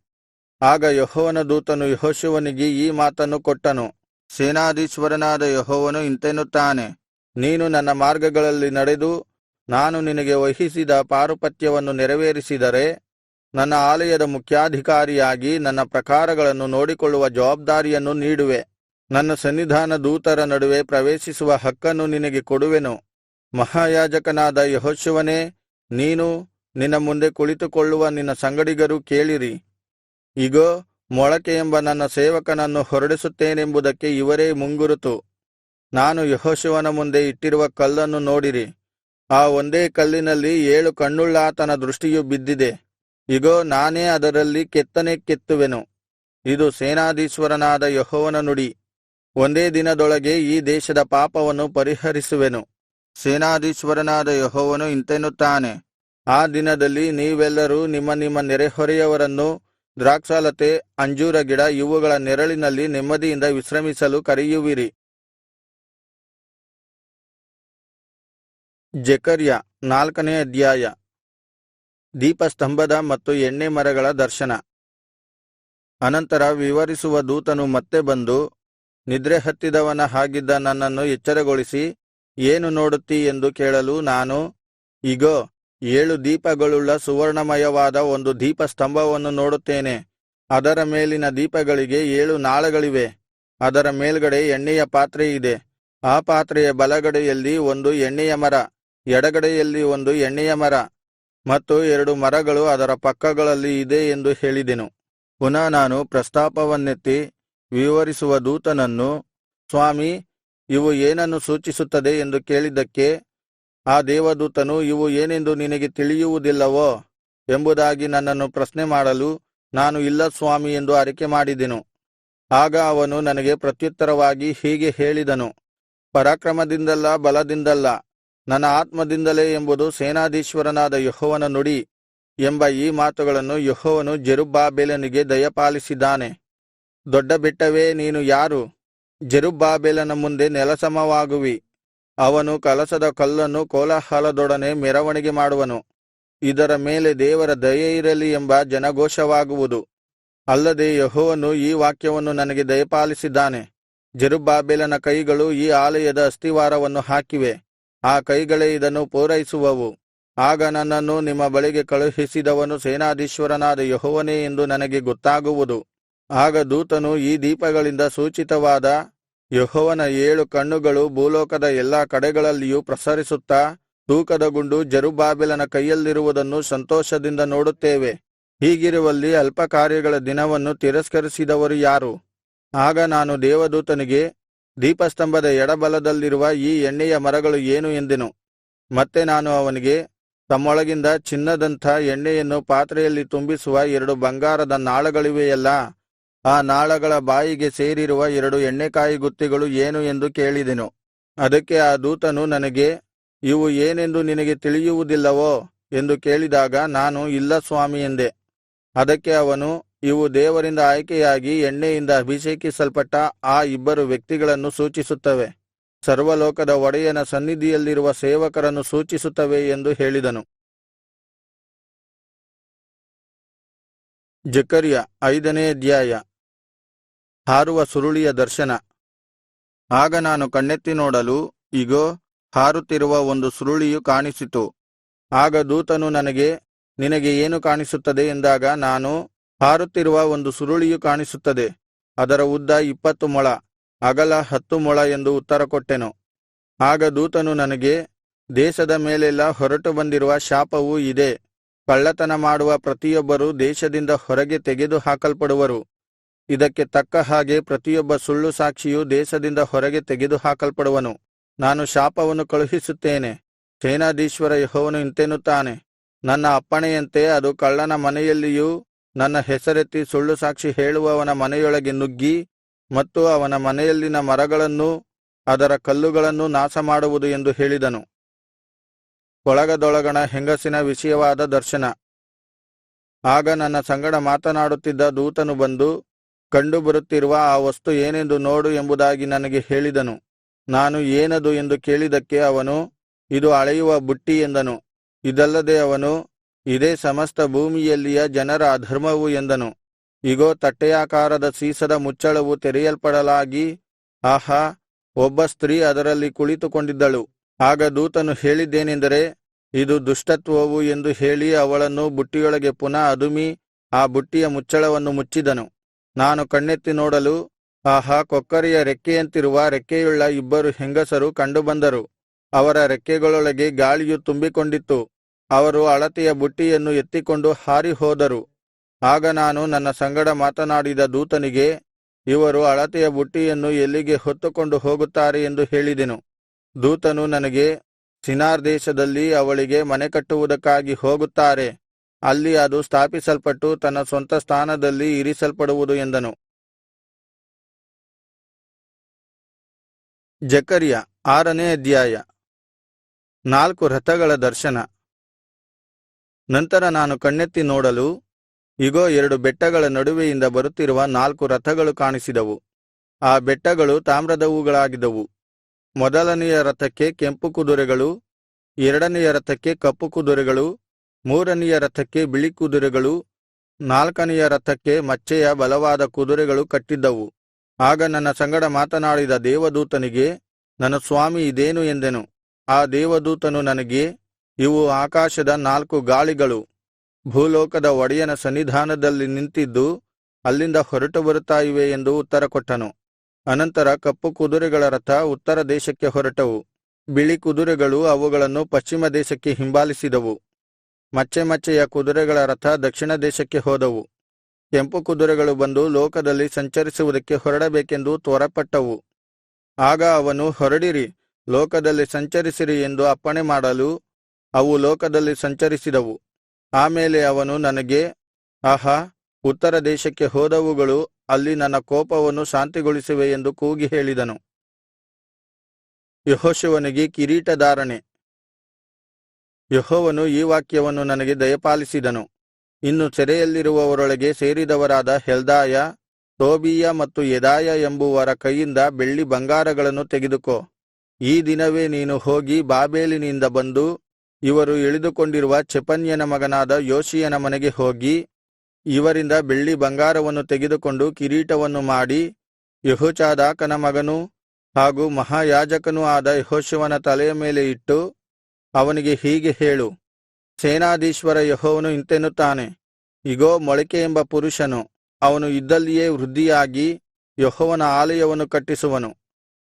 S1: ಆಗ ಯೆಹೋವನ ದೂತನು ಯೆಹೋಶುವನಿಗೆ ಈ ಮಾತನ್ನು ಕೊಟ್ಟನು. ಸೇನಾಧೀಶ್ವರನಾದ ಯೆಹೋವನು ಇಂತೆನ್ನುತ್ತಾನೆ, ನೀನು ನನ್ನ ಮಾರ್ಗಗಳಲ್ಲಿ ನಡೆದು ನಾನು ನಿನಗೆ ವಹಿಸಿದ ಪಾರುಪತ್ಯವನ್ನು ನೆರವೇರಿಸಿದರೆ, ನನ್ನ ಆಲಯದ ಮುಖ್ಯಾಧಿಕಾರಿಯಾಗಿ ನನ್ನ ಪ್ರಕಾರಗಳನ್ನು ನೋಡಿಕೊಳ್ಳುವ ಜವಾಬ್ದಾರಿಯನ್ನು ನೀಡುವೆ. ನನ್ನ ಸನ್ನಿಧಾನ ದೂತರ ನಡುವೆ ಪ್ರವೇಶಿಸುವ ಹಕ್ಕನ್ನು ನಿನಗೆ ಕೊಡುವೆನು. ಮಹಾಯಾಜಕನಾದ ಯೆಹೋಶುವನೇ, ನೀನು ನಿನ್ನ ಮುಂದೆ ಕುಳಿತುಕೊಳ್ಳುವ ನಿನ್ನ ಸಂಗಡಿಗರೂ ಕೇಳಿರಿ. ಇಗೋ, ಮೊಳಕೆ ಎಂಬ ನನ್ನ ಸೇವಕನನ್ನು ಹೊರಡಿಸುತ್ತೇನೆಂಬುದಕ್ಕೆ ಇವರೇ ಮುಂಗುರುತು. ನಾನು ಯೆಹೋಶುವನ ಮುಂದೆ ಇಟ್ಟಿರುವ ಕಲ್ಲನ್ನು ನೋಡಿರಿ. ಆ ಒಂದೇ ಕಲ್ಲಿನಲ್ಲಿ 7 ಕಣ್ಣುಳ್ಳಾತನ ದೃಷ್ಟಿಯು ಬಿದ್ದಿದೆ. ಇಗೋ, ನಾನೇ ಅದರಲ್ಲಿ ಕೆತ್ತನೆ ಕೆತ್ತುವೆನು. ಇದು ಸೇನಾಧೀಶ್ವರನಾದ ಯೆಹೋವನ ನುಡಿ. ಒಂದೇ ದಿನದೊಳಗೆ ಈ ದೇಶದ ಪಾಪವನ್ನು ಪರಿಹರಿಸುವೆನು. ಸೇನಾಧೀಶ್ವರನಾದ ಯೆಹೋವನು ಇಂತೆನ್ನುತ್ತಾನೆ, ಆ ದಿನದಲ್ಲಿ ನೀವೆಲ್ಲರೂ ನಿಮ್ಮ ನಿಮ್ಮ ನೆರೆಹೊರೆಯವರನ್ನು ದ್ರಾಕ್ಷಾಲತೆ, ಅಂಜೂರ ಗಿಡ ಇವುಗಳ ನೆರಳಿನಲ್ಲಿ ನೆಮ್ಮದಿಯಿಂದ ವಿಶ್ರಮಿಸಲು ಕರೆಯುವಿರಿ. ಜೆಕರ್ಯ 4ನೇ ಅಧ್ಯಾಯ. ದೀಪಸ್ತಂಭದ ಮತ್ತು ಎಣ್ಣೆ ಮರಗಳ ದರ್ಶನ. ಅನಂತರ ವಿವರಿಸುವ ದೂತನು ಮತ್ತೆ ಬಂದು, ನಿದ್ರೆಹತ್ತಿದವನ ಹಾಗಿದ್ದ ನನ್ನನ್ನು ಎಚ್ಚರಗೊಳಿಸಿ, ಏನು ನೋಡುತ್ತೀ ಎಂದು ಕೇಳಲು ನಾನು, ಇಗೋ, 7 ದೀಪಗಳುಳ್ಳ ಸುವರ್ಣಮಯವಾದ ಒಂದು ದೀಪಸ್ತಂಭವನ್ನು ನೋಡುತ್ತೇನೆ. ಅದರ ಮೇಲಿನ ದೀಪಗಳಿಗೆ 7 ನಾಳಗಳಿವೆ. ಅದರ ಮೇಲ್ಗಡೆ ಎಣ್ಣೆಯ ಪಾತ್ರೆ ಇದೆ. ಆ ಪಾತ್ರೆಯ ಬಲಗಡೆಯಲ್ಲಿ ಒಂದು ಎಣ್ಣೆಯ ಮರ, ಎಡಗಡೆಯಲ್ಲಿ ಒಂದು ಎಣ್ಣೆಯ ಮರ, ಮತ್ತು 2 ಮರಗಳು ಅದರ ಪಕ್ಕಗಳಲ್ಲಿ ಇದೆ ಎಂದು ಹೇಳಿದೆನು. ಪುನಃ ನಾನು ಪ್ರಸ್ತಾಪವನ್ನೆತ್ತಿ ವಿವರಿಸುವ ದೂತನನ್ನು, ಸ್ವಾಮಿ, ಇವು ಏನನ್ನು ಸೂಚಿಸುತ್ತದೆ ಎಂದು ಕೇಳಿದ್ದಕ್ಕೆ ಆ ದೇವದೂತನು, ಇವು ಏನೆಂದು ನಿನಗೆ ತಿಳಿಯುವುದಿಲ್ಲವೋ ಎಂಬುದಾಗಿ ನನ್ನನ್ನು ಪ್ರಶ್ನೆ ಮಾಡಲು, ನಾನು ಇಲ್ಲ ಸ್ವಾಮಿ ಎಂದು ಅರಿಕೆ ಮಾಡಿದೆನು. ಆಗ ಅವನು ನನಗೆ ಪ್ರತ್ಯುತ್ತರವಾಗಿ ಹೀಗೆ ಹೇಳಿದನು, ಪರಾಕ್ರಮದಿಂದಲ್ಲ, ಬಲದಿಂದಲ್ಲ, ನನ್ನ ಆತ್ಮದಿಂದಲೇ ಎಂಬುದು ಸೇನಾಧೀಶ್ವರನಾದ ಯೆಹೋವನ ನುಡಿ ಎಂಬ ಈ ಮಾತುಗಳನ್ನು ಯೆಹೋವನು ಜೆರುಬ್ಬಾಬೆಲನಿಗೆ ದಯಪಾಲಿಸಿದ್ದಾನೆ. ದೊಡ್ಡ ಬೆಟ್ಟವೇ, ನೀನು ಯಾರು? ಜೆರುಬ್ಬಾಬೆಲನ ಮುಂದೆ ನೆಲಸಮವಾಗುವಿ. ಅವನು ಕಲಶದ ಕಲ್ಲನ್ನು ಕೋಲಾಹಲದೊಡನೆ ಮೆರವಣಿಗೆ ಮಾಡುವನು. ಇದರ ಮೇಲೆ ದೇವರ ದಯೆಯಿರಲಿ ಎಂಬ ಜನಘೋಷವಾಗುವುದು. ಅಲ್ಲದೆ ಯೆಹೋವನು ಈ ವಾಕ್ಯವನ್ನು ನನಗೆ ದಯಪಾಲಿಸಿದ್ದಾನೆ. ಜೆರುಬ್ಬಾಬೆಲನ ಕೈಗಳು ಈ ಆಲಯದ ಅಸ್ತಿವಾರವನ್ನು ಹಾಕಿವೆ. ಆ ಕೈಗಳೇ ಇದನ್ನು ಪೂರೈಸುವವು. ಆಗ ನನ್ನನ್ನು ನಿಮ್ಮ ಬಳಿಗೆ ಕಳುಹಿಸಿದವನು ಸೇನಾಧೀಶ್ವರನಾದ ಯೆಹೋವನೇ ಎಂದು ನನಗೆ ಗೊತ್ತಾಗುವುದು. ಆಗ ದೂತನು ಈ ದೀಪಗಳಿಂದ ಸೂಚಿತವಾದ ಯೆಹೋವನ 7 ಕಣ್ಣುಗಳು ಭೂಲೋಕದ ಎಲ್ಲಾ ಕಡೆಗಳಲ್ಲಿಯೂ ಪ್ರಸರಿಸುತ್ತಾ, ತೂಕದ ಗುಂಡು ಜೆರುಬ್ಬಾಬೆಲನ ಕೈಯಲ್ಲಿರುವುದನ್ನು ಸಂತೋಷದಿಂದ ನೋಡುತ್ತೇವೆ. ಹೀಗಿರುವಲ್ಲಿ ಅಲ್ಪ ಕಾರ್ಯಗಳ ದಿನವನ್ನು ತಿರಸ್ಕರಿಸಿದವರು ಯಾರು? ಆಗ ನಾನು ದೇವದೂತನಿಗೆ, ದೀಪಸ್ತಂಭದ ಎಡಬಲದಲ್ಲಿರುವ ಈ ಎಣ್ಣೆಯ ಮರಗಳು ಏನು ಎಂದೆನು. ಮತ್ತೆ ನಾನು ಅವನಿಗೆ, ತಮ್ಮೊಳಗಿಂದ ಚಿನ್ನದಂಥ ಎಣ್ಣೆಯನ್ನು ಪಾತ್ರೆಯಲ್ಲಿ ತುಂಬಿಸುವ 2 ಬಂಗಾರದ ನಾಳಗಳಿವೆಯಲ್ಲಾ, ಆ ನಾಳಗಳ ಬಾಯಿಗೆ ಸೇರಿರುವ 2 ಎಣ್ಣೆಕಾಯಿಗುತ್ತಿಗಳು ಏನು ಎಂದು ಕೇಳಿದೆನು. ಅದಕ್ಕೆ ಆ ದೂತನು ನನಗೆ, ಇವು ಏನೆಂದು ನಿನಗೆ ತಿಳಿಯುವುದಿಲ್ಲವೋ ಎಂದು ಕೇಳಿದಾಗ ನಾನು, ಇಲ್ಲ ಸ್ವಾಮಿ ಎಂದೆ. ಅದಕ್ಕೆ ಅವನು, ಇವು ದೇವರಿಂದ ಆಯ್ಕೆಯಾಗಿ ಎಣ್ಣೆಯಿಂದ ಅಭಿಷೇಕಿಸಲ್ಪಟ್ಟ ಆ 2 ವ್ಯಕ್ತಿಗಳನ್ನು ಸೂಚಿಸುತ್ತವೆ. ಸರ್ವಲೋಕದ ಒಡೆಯನ ಸನ್ನಿಧಿಯಲ್ಲಿರುವ ಸೇವಕರನ್ನು ಸೂಚಿಸುತ್ತವೆ ಎಂದು ಹೇಳಿದನು. ಜೆಕರ್ಯ 5ನೇ ಅಧ್ಯಾಯ. ಹಾರುವ ಸುರುಳಿಯ ದರ್ಶನ. ಆಗ ನಾನು ಕಣ್ಣೆತ್ತಿ ನೋಡಲು, ಇಗೋ, ಹಾರುತ್ತಿರುವ ಒಂದು ಸುರುಳಿಯು ಕಾಣಿಸಿತು. ಆಗ ದೂತನು ನನಗೆ, ನಿನಗೆ ಏನು ಕಾಣಿಸುತ್ತದೆ ಎಂದಾಗ ನಾನು, ಹಾರುತ್ತಿರುವ ಒಂದು ಸುರುಳಿಯು ಕಾಣಿಸುತ್ತದೆ. ಅದರ ಉದ್ದ 20 ಮೊಳ, ಅಗಲ 10 ಮೊಳ ಎಂದು ಉತ್ತರ ಕೊಟ್ಟೆನು. ಆಗ ದೂತನು ನನಗೆ, ದೇಶದ ಮೇಲೆಲ್ಲಾ ಹೊರಟು ಬಂದಿರುವ ಶಾಪವು ಇದೇ. ಕಳ್ಳತನ ಮಾಡುವ ಪ್ರತಿಯೊಬ್ಬರೂ ದೇಶದಿಂದ ಹೊರಗೆ ತೆಗೆದು ಹಾಕಲ್ಪಡುವರು. ಇದಕ್ಕೆ ತಕ್ಕ ಹಾಗೆ ಪ್ರತಿಯೊಬ್ಬ ಸುಳ್ಳು ಸಾಕ್ಷಿಯು ದೇಶದಿಂದ ಹೊರಗೆ ತೆಗೆದು ಹಾಕಲ್ಪಡುವನು. ನಾನು ಶಾಪವನ್ನು ಕಳುಹಿಸುತ್ತೇನೆ. ಸೇನಾಧೀಶ್ವರ ಯೆಹೋವನು ಇಂತೆನ್ನುತ್ತಾನೆ, ನನ್ನ ಅಪ್ಪಣೆಯಂತೆ ಅದು ಕಳ್ಳನ ಮನೆಯಲ್ಲಿಯೂ ನನ್ನ ಹೆಸರೆತ್ತಿ ಸುಳ್ಳು ಸಾಕ್ಷಿ ಹೇಳುವವನ ಮನೆಯೊಳಗೆ ನುಗ್ಗಿ ಮತ್ತು ಅವನ ಮನೆಯಲ್ಲಿನ ಮರಗಳನ್ನೂ ಅದರ ಕಲ್ಲುಗಳನ್ನೂ ನಾಶಮಾಡುವುದು ಎಂದು ಹೇಳಿದನು. ಕೊಳಗದೊಳಗಣ ಹೆಂಗಸಿನ ವಿಷಯವಾದ ದರ್ಶನ. ಆಗ ನನ್ನ ಸಂಗಡ ಮಾತನಾಡುತ್ತಿದ್ದ ದೂತನು ಬಂದು, ಕಂಡು ಬರುತ್ತಿರುವ ಆ ವಸ್ತು ಏನೆಂದು ನೋಡು ಎಂಬುದಾಗಿ ನನಗೆ ಹೇಳಿದನು. ನಾನು ಏನದು ಎಂದು ಕೇಳಿದಕ್ಕೆ ಅವನು, ಇದು ಅಳೆಯುವ ಬುಟ್ಟಿ ಎಂದನು. ಇದಲ್ಲದೆ ಅವನು, ಇದೇ ಸಮಸ್ತ ಭೂಮಿಯಲ್ಲಿಯ ಜನರ ಅಧರ್ಮವು ಎಂದನು. ಇಗೋ, ತಟ್ಟೆಯಾಕಾರದ ಸೀಸದ ಮುಚ್ಚಳವು ತೆರೆಯಲ್ಪಡಲಾಗಿ, ಆಹಾ, ಒಬ್ಬ ಸ್ತ್ರೀ ಅದರಲ್ಲಿ ಕುಳಿತುಕೊಂಡಿದ್ದಳು. ಆಗ ದೂತನು ಹೇಳಿದ್ದೇನೆಂದರೆ, ಇದು ದುಷ್ಟತ್ವವು ಎಂದು ಹೇಳಿ ಅವಳನ್ನು ಬುಟ್ಟಿಯೊಳಗೆ ಪುನಃ ಅದುಮಿ ಆ ಬುಟ್ಟಿಯ ಮುಚ್ಚಳವನ್ನು ಮುಚ್ಚಿದನು. ನಾನು ಕಣ್ಣೆತ್ತಿ ನೋಡಲು, ಆಹಾ, ಕೊಕ್ಕರೆಯ ರೆಕ್ಕೆಯಂತಿರುವ ರೆಕ್ಕೆಯುಳ್ಳ 2 ಹೆಂಗಸರು ಕಂಡುಬಂದರು. ಅವರ ರೆಕ್ಕೆಗಳೊಳಗೆ ಗಾಳಿಯು ತುಂಬಿಕೊಂಡಿತ್ತು. ಅವರು ಅಳತೆಯ ಬುಟ್ಟಿಯನ್ನು ಎತ್ತಿಕೊಂಡು ಹಾರಿ ಹೋದರು. ಆಗ ನಾನು ನನ್ನ ಸಂಗಡ ಮಾತನಾಡಿದ ದೂತನಿಗೆ, ಇವರು ಅಳತೆಯ ಬುಟ್ಟಿಯನ್ನು ಎಲ್ಲಿಗೆ ಹೊತ್ತುಕೊಂಡು ಹೋಗುತ್ತಾರೆ ಎಂದು ಹೇಳಿದೆನು. ದೂತನು ನನಗೆ, ಶಿನಾರ್ ದೇಶದಲ್ಲಿ ಅವಳಿಗೆ ಮನೆಕಟ್ಟುವುದಕ್ಕಾಗಿ ಹೋಗುತ್ತಾರೆ. ಅಲ್ಲಿ ಅದು ಸ್ಥಾಪಿಸಲ್ಪಟ್ಟು ತನ್ನ ಸ್ವಂತ ಸ್ಥಾನದಲ್ಲಿ ಇರಿಸಲ್ಪಡುವುದು ಎಂದನು. ಜೆಕರ್ಯ 6ನೇ ಅಧ್ಯಾಯ. 4 ರಥಗಳ ದರ್ಶನ. ನಂತರ ನಾನು ಕಣ್ಣೆತ್ತಿ ನೋಡಲು, ಇಗೋ, 2 ಬೆಟ್ಟಗಳ ನಡುವೆಯಿಂದ ಬರುತ್ತಿರುವ 4 ರಥಗಳು ಕಾಣಿಸಿದವು. ಆ ಬೆಟ್ಟಗಳು ತಾಮ್ರದವುಗಳಾಗಿದ್ದವು. ಮೊದಲನೆಯ ರಥಕ್ಕೆ ಕೆಂಪು ಕುದುರೆಗಳು, 2ನೆಯ ರಥಕ್ಕೆ ಕಪ್ಪು ಕುದುರೆಗಳು, 3ನೆಯ ರಥಕ್ಕೆ ಬಿಳಿ ಕುದುರೆಗಳು, 4ನೆಯ ರಥಕ್ಕೆ ಮಚ್ಚೆಯ ಬಲವಾದ ಕುದುರೆಗಳು ಕಟ್ಟಿದ್ದವು. ಆಗ ನನ್ನ ಸಂಗಡ ಮಾತನಾಡಿದ ದೇವದೂತನಿಗೆ, ನನ್ನ ಸ್ವಾಮಿ, ಇದೇನು ಎಂದೆನು. ಆ ದೇವದೂತನು ನನಗೆ, ಇವು ಆಕಾಶದ 4 ಗಾಳಿಗಳು, ಭೂಲೋಕದ ಒಡೆಯನ ಸನ್ನಿಧಾನದಲ್ಲಿ ನಿಂತಿದ್ದು ಅಲ್ಲಿಂದ ಹೊರಟು ಬರುತ್ತಾ ಇವೆ ಎಂದು ಉತ್ತರ ಕೊಟ್ಟನು. ಅನಂತರ ಕಪ್ಪು ಕುದುರೆಗಳ ರಥ ಉತ್ತರ ದೇಶಕ್ಕೆ ಹೊರಟವು. ಬಿಳಿ ಕುದುರೆಗಳು ಅವುಗಳನ್ನು ಪಶ್ಚಿಮ ದೇಶಕ್ಕೆ ಹಿಂಬಾಲಿಸಿದವು. ಮಚ್ಚೆಯ ಕುದುರೆಗಳ ರಥ ದಕ್ಷಿಣ ದೇಶಕ್ಕೆ ಹೋದವು. ಕೆಂಪು ಕುದುರೆಗಳು ಬಂದು ಲೋಕದಲ್ಲಿ ಸಂಚರಿಸುವುದಕ್ಕೆ ಹೊರಡಬೇಕೆಂದು ತ್ವರೆಪಟ್ಟವು. ಆಗ ಅವನು, ಹೊರಡಿರಿ, ಲೋಕದಲ್ಲಿ ಸಂಚರಿಸಿರಿ ಎಂದು ಅಪ್ಪಣೆ ಮಾಡಲು ಅವು ಲೋಕದಲ್ಲಿ ಸಂಚರಿಸಿದವು. ಆಮೇಲೆ ಅವನು ನನಗೆ, ಆಹಾ, ಉತ್ತರ ದೇಶಕ್ಕೆ ಹೋದವುಗಳು ಅಲ್ಲಿ ನನ್ನ ಕೋಪವನ್ನು ಶಾಂತಿಗೊಳಿಸುವೆ ಎಂದು ಕೂಗಿ ಹೇಳಿದನು. ಯೆಹೋಶುವನಿಗೆ ಕಿರೀಟಧಾರಣೆ. ಯೆಹೋವನು ಈ ವಾಕ್ಯವನ್ನು ನನಗೆ ದಯಪಾಲಿಸಿದನು. ಇನ್ನು ಸೆರೆಯಲ್ಲಿರುವವರೊಳಗೆ ಸೇರಿದವರಾದ ಹೆಲ್ದಾಯ, ತೋಬೀಯ ಮತ್ತು ಯೆದಾಯ ಎಂಬುವರ ಕೈಯಿಂದ ಬೆಳ್ಳಿ ಬಂಗಾರಗಳನ್ನು ತೆಗೆದುಕೋ. ಈ ದಿನವೇ ನೀನು ಹೋಗಿ ಬಾಬೆಲಿನಿಂದ ಬಂದು ಇವರು ಇಳಿದುಕೊಂಡಿರುವ ಚೆಫನ್ಯನ ಮಗನಾದ ಯೋಷೀಯನ ಮನೆಗೆ ಹೋಗಿ ಇವರಿಂದ ಬೆಳ್ಳಿ ಬಂಗಾರವನ್ನು ತೆಗೆದುಕೊಂಡು ಕಿರೀಟವನ್ನು ಮಾಡಿ ಯೆಹೋಚಾದಾಕನ ಮಗನೂ ಹಾಗೂ ಮಹಾಯಾಜಕನೂ ಆದ ಯೆಹೋಶುವನ ತಲೆಯ ಮೇಲೆ ಇಟ್ಟು ಅವನಿಗೆ ಹೀಗೆ ಹೇಳು, ಸೇನಾಧೀಶ್ವರ ಯೆಹೋವನು ಇಂತೆನ್ನುತ್ತಾನೆ, ಇಗೋ, ಮೊಳಿಕೆ ಎಂಬ ಪುರುಷನು, ಅವನು ಇದ್ದಲ್ಲಿಯೇ ವೃದ್ಧಿಯಾಗಿ ಯೆಹೋವನ ಆಲಯವನ್ನು ಕಟ್ಟಿಸುವನು.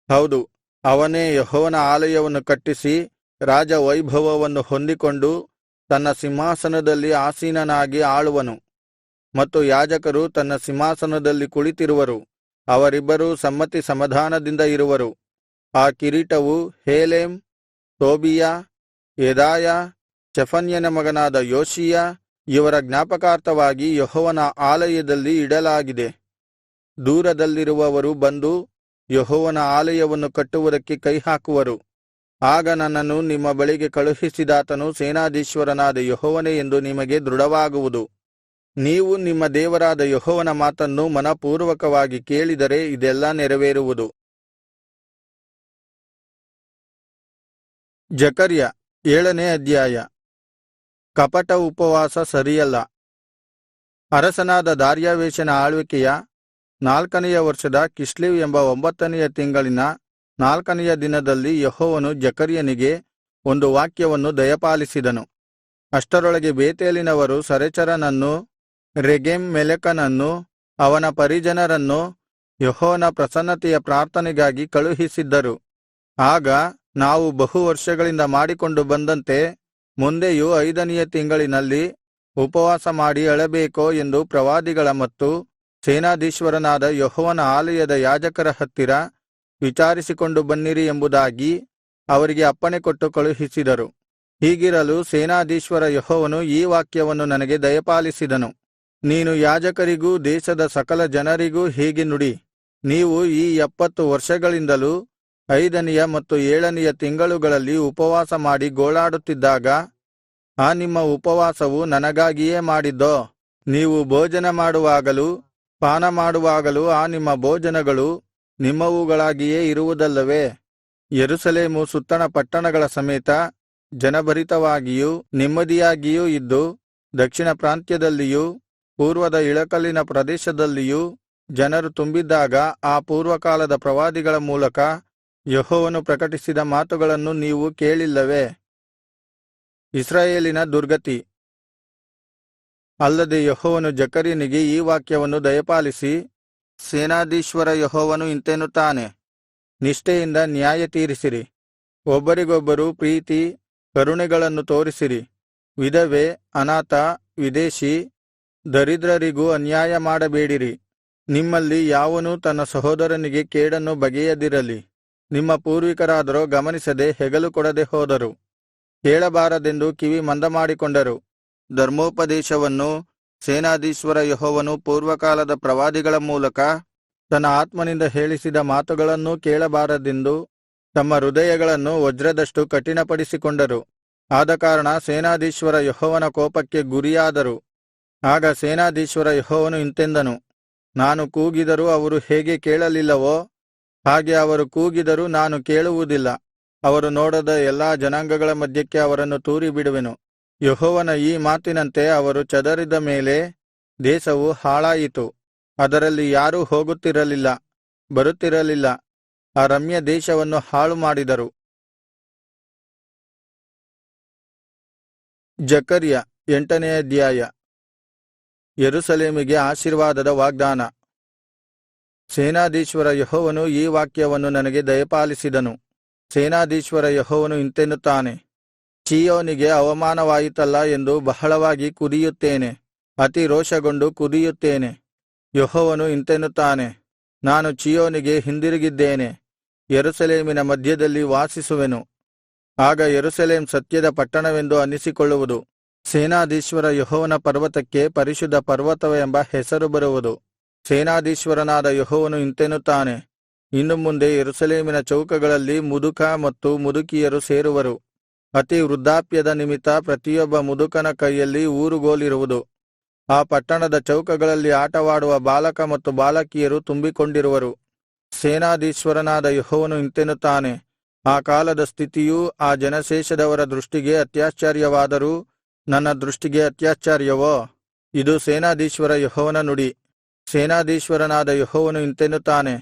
S1: ಹೌದು, ಅವನೇ ಯೆಹೋವನ ಆಲಯವನ್ನು ಕಟ್ಟಿಸಿ ರಾಜವೈಭವವನ್ನು ಹೊಂದಿಕೊಂಡು ತನ್ನ ಸಿಂಹಾಸನದಲ್ಲಿ ಆಸೀನನಾಗಿ ಆಳುವನು. ಮತ್ತು ಯಾಜಕರು ತನ್ನ ಸಿಂಹಾಸನದಲ್ಲಿ ಕುಳಿತಿರುವರು, ಅವರಿಬ್ಬರೂ ಸಮ್ಮತಿ ಸಮಾಧಾನದಿಂದ ಇರುವರು. ಆ ಕಿರೀಟವು ಹೇಲೆಮ್, ತೋಬೀಯ, ಯೆದಾಯ, ಚೆಫನ್ಯನ ಮಗನಾದ ಯೋಷೀಯ ಇವರ ಜ್ಞಾಪಕಾರ್ಥವಾಗಿ ಯೆಹೋವನ ಆಲಯದಲ್ಲಿ ಇಡಲಾಗಿದೆ. ದೂರದಲ್ಲಿರುವವರು ಬಂದು ಯೆಹೋವನ ಆಲಯವನ್ನು ಕಟ್ಟುವುದಕ್ಕೆ ಕೈಹಾಕುವರು. ಆಗ ನನ್ನನ್ನು ನಿಮ್ಮ ಬಳಿಗೆ ಕಳುಹಿಸಿದಾತನು ಸೇನಾಧೀಶ್ವರನಾದ ಯೆಹೋವನೇ ಎಂದು ನಿಮಗೆ ದೃಢವಾಗುವುದು. ನೀವು ನಿಮ್ಮ ದೇವರಾದ ಯೆಹೋವನ ಮಾತನ್ನು ಮನಃಪೂರ್ವಕವಾಗಿ ಕೇಳಿದರೆ ಇದೆಲ್ಲಾ ನೆರವೇರುವುದು. ಜಕರ್ಯ 7ನೇ ಅಧ್ಯಾಯ. ಕಪಟ ಉಪವಾಸ ಸರಿಯಲ್ಲ. ಅರಸನಾದ ದಾರ್ಯಾವೆಷನ ಆಳ್ವಿಕೆಯ 4ನೆಯ ವರ್ಷದ ಕಿಸ್ಲೇವ್ ಎಂಬ 9ನೆಯ ತಿಂಗಳಿನ 4ನೆಯ ದಿನದಲ್ಲಿ ಯೆಹೋವನು ಜಕರ್ಯನಿಗೆ ಒಂದು ವಾಕ್ಯವನ್ನು ದಯಪಾಲಿಸಿದನು. ಅಷ್ಟರೊಳಗೆ ಬೇತೇಲಿನವರು ಸರೆಚರನನ್ನೂ ರೆಗೆಮ್ ಮೆಲೆಕನನ್ನೂ ಅವನ ಪರಿಜನರನ್ನೂ ಯೆಹೋವನ ಪ್ರಸನ್ನತೆಯ ಪ್ರಾರ್ಥನೆಗಾಗಿ ಕಳುಹಿಸಿದ್ದರು. ಆಗ ನಾವು ಬಹು ವರ್ಷಗಳಿಂದ ಮಾಡಿಕೊಂಡು ಬಂದಂತೆ ಮುಂದೆಯೂ 5ನೆಯ ತಿಂಗಳಿನಲ್ಲಿ ಉಪವಾಸ ಮಾಡಿ ಅಳಬೇಕೋ ಎಂದು ಪ್ರವಾದಿಗಳ ಮತ್ತು ಸೇನಾಧೀಶ್ವರನಾದ ಯೆಹೋವನ ಆಲಯದ ಯಾಜಕರ ಹತ್ತಿರ ವಿಚಾರಿಸಿಕೊಂಡು ಬನ್ನಿರಿ ಎಂಬುದಾಗಿ ಅವರಿಗೆ ಅಪ್ಪಣೆಕೊಟ್ಟು ಕಳುಹಿಸಿದರು. ಹೀಗಿರಲು ಸೇನಾಧೀಶ್ವರ ಯೆಹೋವನು ಈ ವಾಕ್ಯವನ್ನು ನನಗೆ ದಯಪಾಲಿಸಿದನು. ನೀನು ಯಾಜಕರಿಗೂ ದೇಶದ ಸಕಲ ಜನರಿಗೂ ಹೀಗೆ ನುಡಿ, ನೀವು ಈ 70 ವರ್ಷಗಳಿಂದಲೂ 5ನೆಯ ಮತ್ತು 7ನೆಯ ತಿಂಗಳುಗಳಲ್ಲಿ ಉಪವಾಸ ಮಾಡಿ ಗೋಳಾಡುತ್ತಿದ್ದಾಗ ಆ ನಿಮ್ಮ ಉಪವಾಸವು ನನಗಾಗಿಯೇ ಮಾಡಿದ್ದೋ? ನೀವು ಭೋಜನ ಮಾಡುವಾಗಲೂ ಪಾನ ಮಾಡುವಾಗಲೂ ಆ ನಿಮ್ಮ ಭೋಜನಗಳು ನಿಮ್ಮವುಗಳಾಗಿಯೇ ಇರುವುದಲ್ಲವೇ? ಯೆರೂಸಲೇಮು ಸುತ್ತಣ ಪಟ್ಟಣಗಳ ಸಮೇತ ಜನಭರಿತವಾಗಿಯೂ ನೆಮ್ಮದಿಯಾಗಿಯೂ ಇದ್ದು, ದಕ್ಷಿಣ ಪ್ರಾಂತ್ಯದಲ್ಲಿಯೂ ಪೂರ್ವದ ಇಳಕಲಿನ ಪ್ರದೇಶದಲ್ಲಿಯೂ ಜನರು ತುಂಬಿದ್ದಾಗ ಆ ಪೂರ್ವಕಾಲದ ಪ್ರವಾದಿಗಳ ಮೂಲಕ ಯೆಹೋವನು ಪ್ರಕಟಿಸಿದ ಮಾತುಗಳನ್ನು ನೀವು ಕೇಳಿಲ್ಲವೇ? ಇಸ್ರಾಯೇಲಿನ ದುರ್ಗತಿ. ಅಲ್ಲದೆ ಯೆಹೋವನು ಜಕರ್ಯನಿಗೆ ಈ ವಾಕ್ಯವನ್ನು ದಯಪಾಲಿಸಿ, ಸೇನಾಧೀಶ್ವರ ಯೆಹೋವನು ಇಂತೆನ್ನುತ್ತಾನೆ, ನಿಷ್ಠೆಯಿಂದ ನ್ಯಾಯ ತೀರಿಸಿರಿ, ಒಬ್ಬರಿಗೊಬ್ಬರು ಪ್ರೀತಿ ಕರುಣೆಗಳನ್ನು ತೋರಿಸಿರಿ. ವಿಧವೆ, ಅನಾಥ, ವಿದೇಶಿ, ದರಿದ್ರರಿಗೂ ಅನ್ಯಾಯ ಮಾಡಬೇಡಿರಿ. ನಿಮ್ಮಲ್ಲಿ ಯಾವನೂ ತನ್ನ ಸಹೋದರನಿಗೆ ಕೇಡನ್ನು ಬಗೆಯದಿರಲಿ. ನಿಮ್ಮ ಪೂರ್ವಿಕರಾದರೋ ಗಮನಿಸದೆ ಹೆಗಲು ಕೊಡದೆ ಹೋದರು, ಕೇಳಬಾರದೆಂದು ಕಿವಿ ಮಂದಮಾಡಿಕೊಂಡರು. ಧರ್ಮೋಪದೇಶವನ್ನು ಸೇನಾಧೀಶ್ವರ ಯೆಹೋವನು ಪೂರ್ವಕಾಲದ ಪ್ರವಾದಿಗಳ ಮೂಲಕ ತನ್ನ ಆತ್ಮನಿಂದ ಹೇಳಿಸಿದ ಮಾತುಗಳನ್ನೂ ಕೇಳಬಾರದೆಂದು ತಮ್ಮ ಹೃದಯಗಳನ್ನು ವಜ್ರದಷ್ಟು ಕಠಿಣಪಡಿಸಿಕೊಂಡರು. ಆದಕಾರಣ ಸೇನಾಧೀಶ್ವರ ಯೆಹೋವನ ಕೋಪಕ್ಕೆ ಗುರಿಯಾದರು. ಆಗ ಸೇನಾಧೀಶ್ವರ ಯೆಹೋವನು ಇಂತೆಂದನು, ನಾನು ಕೂಗಿದರೂ ಅವರು ಹೇಗೆ ಕೇಳಲಿಲ್ಲವೋ ಹಾಗೆ ಅವರು ಕೂಗಿದರೂ ನಾನು ಕೇಳುವುದಿಲ್ಲ. ಅವರು ನೋಡದ ಎಲ್ಲಾ ಜನಾಂಗಗಳ ಮಧ್ಯಕ್ಕೆ ಅವರನ್ನು ತೂರಿಬಿಡುವೆನು. ಯೆಹೋವನ ಈ ಮಾತಿನಂತೆ ಅವರು ಚದರಿದ ಮೇಲೆ ದೇಶವು ಹಾಳಾಯಿತು. ಅದರಲ್ಲಿ ಯಾರೂ ಹೋಗುತ್ತಿರಲಿಲ್ಲ, ಬರುತ್ತಿರಲಿಲ್ಲ. ಆ ರಮ್ಯ ದೇಶವನ್ನು ಹಾಳು ಮಾಡಿದರು. ಜಕರ್ಯ 8ನೇ ಅಧ್ಯಾಯ. ಯೆರೂಸಲೇಮಿಗೆ ಆಶೀರ್ವಾದದ ವಾಗ್ದಾನ. ಸೇನಾಧೀಶ್ವರ ಯೆಹೋವನು ಈ ವಾಕ್ಯವನ್ನು ನನಗೆ ದಯಪಾಲಿಸಿದನು. ಸೇನಾಧೀಶ್ವರ ಯೆಹೋವನು ಇಂತೆನ್ನುತ್ತಾನೆ, ಚೀಯೋನಿಗೆ ಅವಮಾನವಾಯಿತಲ್ಲಾ ಎಂದು ಬಹಳವಾಗಿ ಕುದಿಯುತ್ತೇನೆ, ಅತಿ ರೋಷಗೊಂಡು ಕುದಿಯುತ್ತೇನೆ. ಯೆಹೋವನು ಇಂತೆನ್ನುತ್ತಾನೆ, ನಾನು ಚೀಯೋನಿಗೆ ಹಿಂದಿರುಗಿದ್ದೇನೆ, ಯೆರೂಸಲೇಮಿನ ಮಧ್ಯದಲ್ಲಿ ವಾಸಿಸುವೆನು. ಆಗ ಯೆರೂಸಲೇಮ್ ಸತ್ಯದ ಪಟ್ಟಣವೆಂದು ಅನ್ನಿಸಿಕೊಳ್ಳುವುದು. ಸೇನಾಧೀಶ್ವರ ಯೆಹೋವನ ಪರ್ವತಕ್ಕೆ ಪರಿಶುದ್ಧ ಪರ್ವತವೆಂಬ ಹೆಸರು ಬರುವುದು. ಸೇನಾಧೀಶ್ವರನಾದ ಯೆಹೋವನು ಇಂತೆನ್ನುತ್ತಾನೆ, ಇನ್ನು ಮುಂದೆ ಯೆರೂಸಲೇಮಿನ ಚೌಕಗಳಲ್ಲಿ ಮುದುಕ ಮತ್ತು ಮುದುಕಿಯರು ಸೇರುವರು. ಅತಿ ವೃದ್ಧಾಪ್ಯದ ನಿಮಿತ್ತ ಪ್ರತಿಯೊಬ್ಬ ಮುದುಕನ ಕೈಯಲ್ಲಿ ಊರುಗೋಲಿರುವುದು. ಆ ಪಟ್ಟಣದ ಚೌಕಗಳಲ್ಲಿ ಆಟವಾಡುವ ಬಾಲಕ ಮತ್ತು ಬಾಲಕಿಯರು ತುಂಬಿಕೊಂಡಿರುವರು. ಸೇನಾಧೀಶ್ವರನಾದ ಯೆಹೋವನು ಇಂತೆನ್ನುತ್ತಾನೆ, ಆ ಕಾಲದ ಸ್ಥಿತಿಯು ಆ ಜನಶೇಷದವರ ದೃಷ್ಟಿಗೆ ಅತ್ಯಾಶ್ಚರ್ಯವಾದರೂ ನನ್ನ ದೃಷ್ಟಿಗೆ ಅತ್ಯಾಶ್ಚರ್ಯವೋ? ಇದು ಸೇನಾಧೀಶ್ವರ ಯೆಹೋವನ ನುಡಿ. ಸೇನಾಧೀಶ್ವರನಾದ ಯೆಹೋವನು ಇಂತೆನ್ನುತ್ತಾನೆ,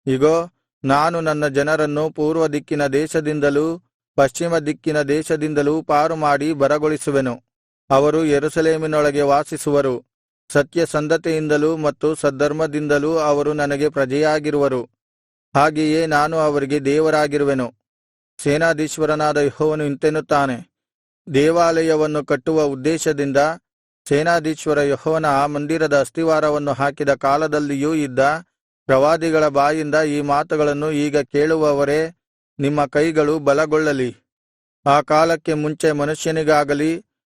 S1: ಇಗೋ, ನಾನು ನನ್ನ ಜನರನ್ನು ಪೂರ್ವ ದಿಕ್ಕಿನ ದೇಶದಿಂದಲೂ ಪಶ್ಚಿಮ ದಿಕ್ಕಿನ ದೇಶದಿಂದಲೂ ಪಾರುಮಾಡಿ ಬರಗೊಳಿಸುವೆನು. ಅವರು ಯೆರೂಸಲೇಮಿನೊಳಗೆ ವಾಸಿಸುವರು. ಸತ್ಯಸಂಧತೆಯಿಂದಲೂ ಮತ್ತು ಸದ್ಧರ್ಮದಿಂದಲೂ ಅವರು ನನಗೆ ಪ್ರಜೆಯಾಗಿರುವರು. ಹಾಗೆಯೇ ನಾನು ಅವರಿಗೆ ದೇವರಾಗಿರುವೆನು. ಸೇನಾಧೀಶ್ವರನಾದ ಯೆಹೋವನು ಇಂತೆನ್ನುತ್ತಾನೆ, ದೇವಾಲಯವನ್ನು ಕಟ್ಟುವ ಉದ್ದೇಶದಿಂದ ಸೇನಾಧೀಶ್ವರ ಯೆಹೋವನ ಆ ಮಂದಿರದ ಅಸ್ತಿವಾರವನ್ನು ಹಾಕಿದ ಕಾಲದಲ್ಲಿಯೂ ಇದ್ದ ಪ್ರವಾದಿಗಳ ಬಾಯಿಂದ ಈ ಮಾತುಗಳನ್ನು ಈಗ ಕೇಳುವವರೇ, ನಿಮ್ಮ ಕೈಗಳು ಬಲಗೊಳ್ಳಲಿ. ಆ ಕಾಲಕ್ಕೆ ಮುಂಚೆ ಮನುಷ್ಯನಿಗಾಗಲಿ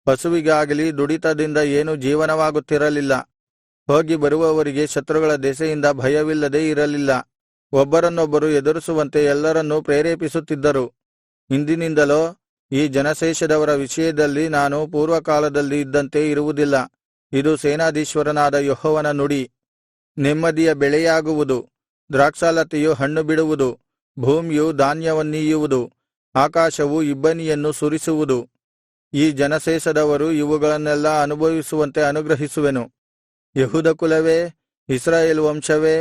S1: ಪಶುವಿಗಾಗಲಿ ದುಡಿತದಿಂದ ಏನೂ ಜೀವನವಾಗುತ್ತಿರಲಿಲ್ಲ. ಹೋಗಿ ಬರುವವರಿಗೆ ಶತ್ರುಗಳ ದೆಸೆಯಿಂದ ಭಯವಿಲ್ಲದೆ ಇರಲಿಲ್ಲ. ಒಬ್ಬರನ್ನೊಬ್ಬರು ಎದುರಿಸುವಂತೆ ಎಲ್ಲರನ್ನೂ ಪ್ರೇರೇಪಿಸುತ್ತಿದ್ದರು. ಇಂದಿನಿಂದಲೋ ಈ ಜನಶೇಷದವರ ವಿಷಯದಲ್ಲಿ ನಾನು ಪೂರ್ವಕಾಲದಲ್ಲಿ ಇದ್ದಂತೆ ಇರುವುದಿಲ್ಲ. ಇದು ಸೇನಾಧೀಶ್ವರನಾದ ಯೆಹೋವನ ನುಡಿ. ನೆಮ್ಮದಿಯ ಬೆಳೆಯಾಗುವುದು, ದ್ರಾಕ್ಷಾಲತೆಯು ಹಣ್ಣು ಬಿಡುವುದು, ಭೂಮಿಯು ಧಾನ್ಯವನ್ನೀಯುವುದು, ಆಕಾಶವು ಇಬ್ಬನಿಯನ್ನು ಸುರಿಸುವುದು. ಈ ಜನಶೇಷದವರು ಇವುಗಳನ್ನೆಲ್ಲಾ ಅನುಭವಿಸುವಂತೆ ಅನುಗ್ರಹಿಸುವೆನು. ಯೆಹೂದ ಕುಲವೇ, ಇಸ್ರಾಯೇಲ್ ವಂಶವೇ,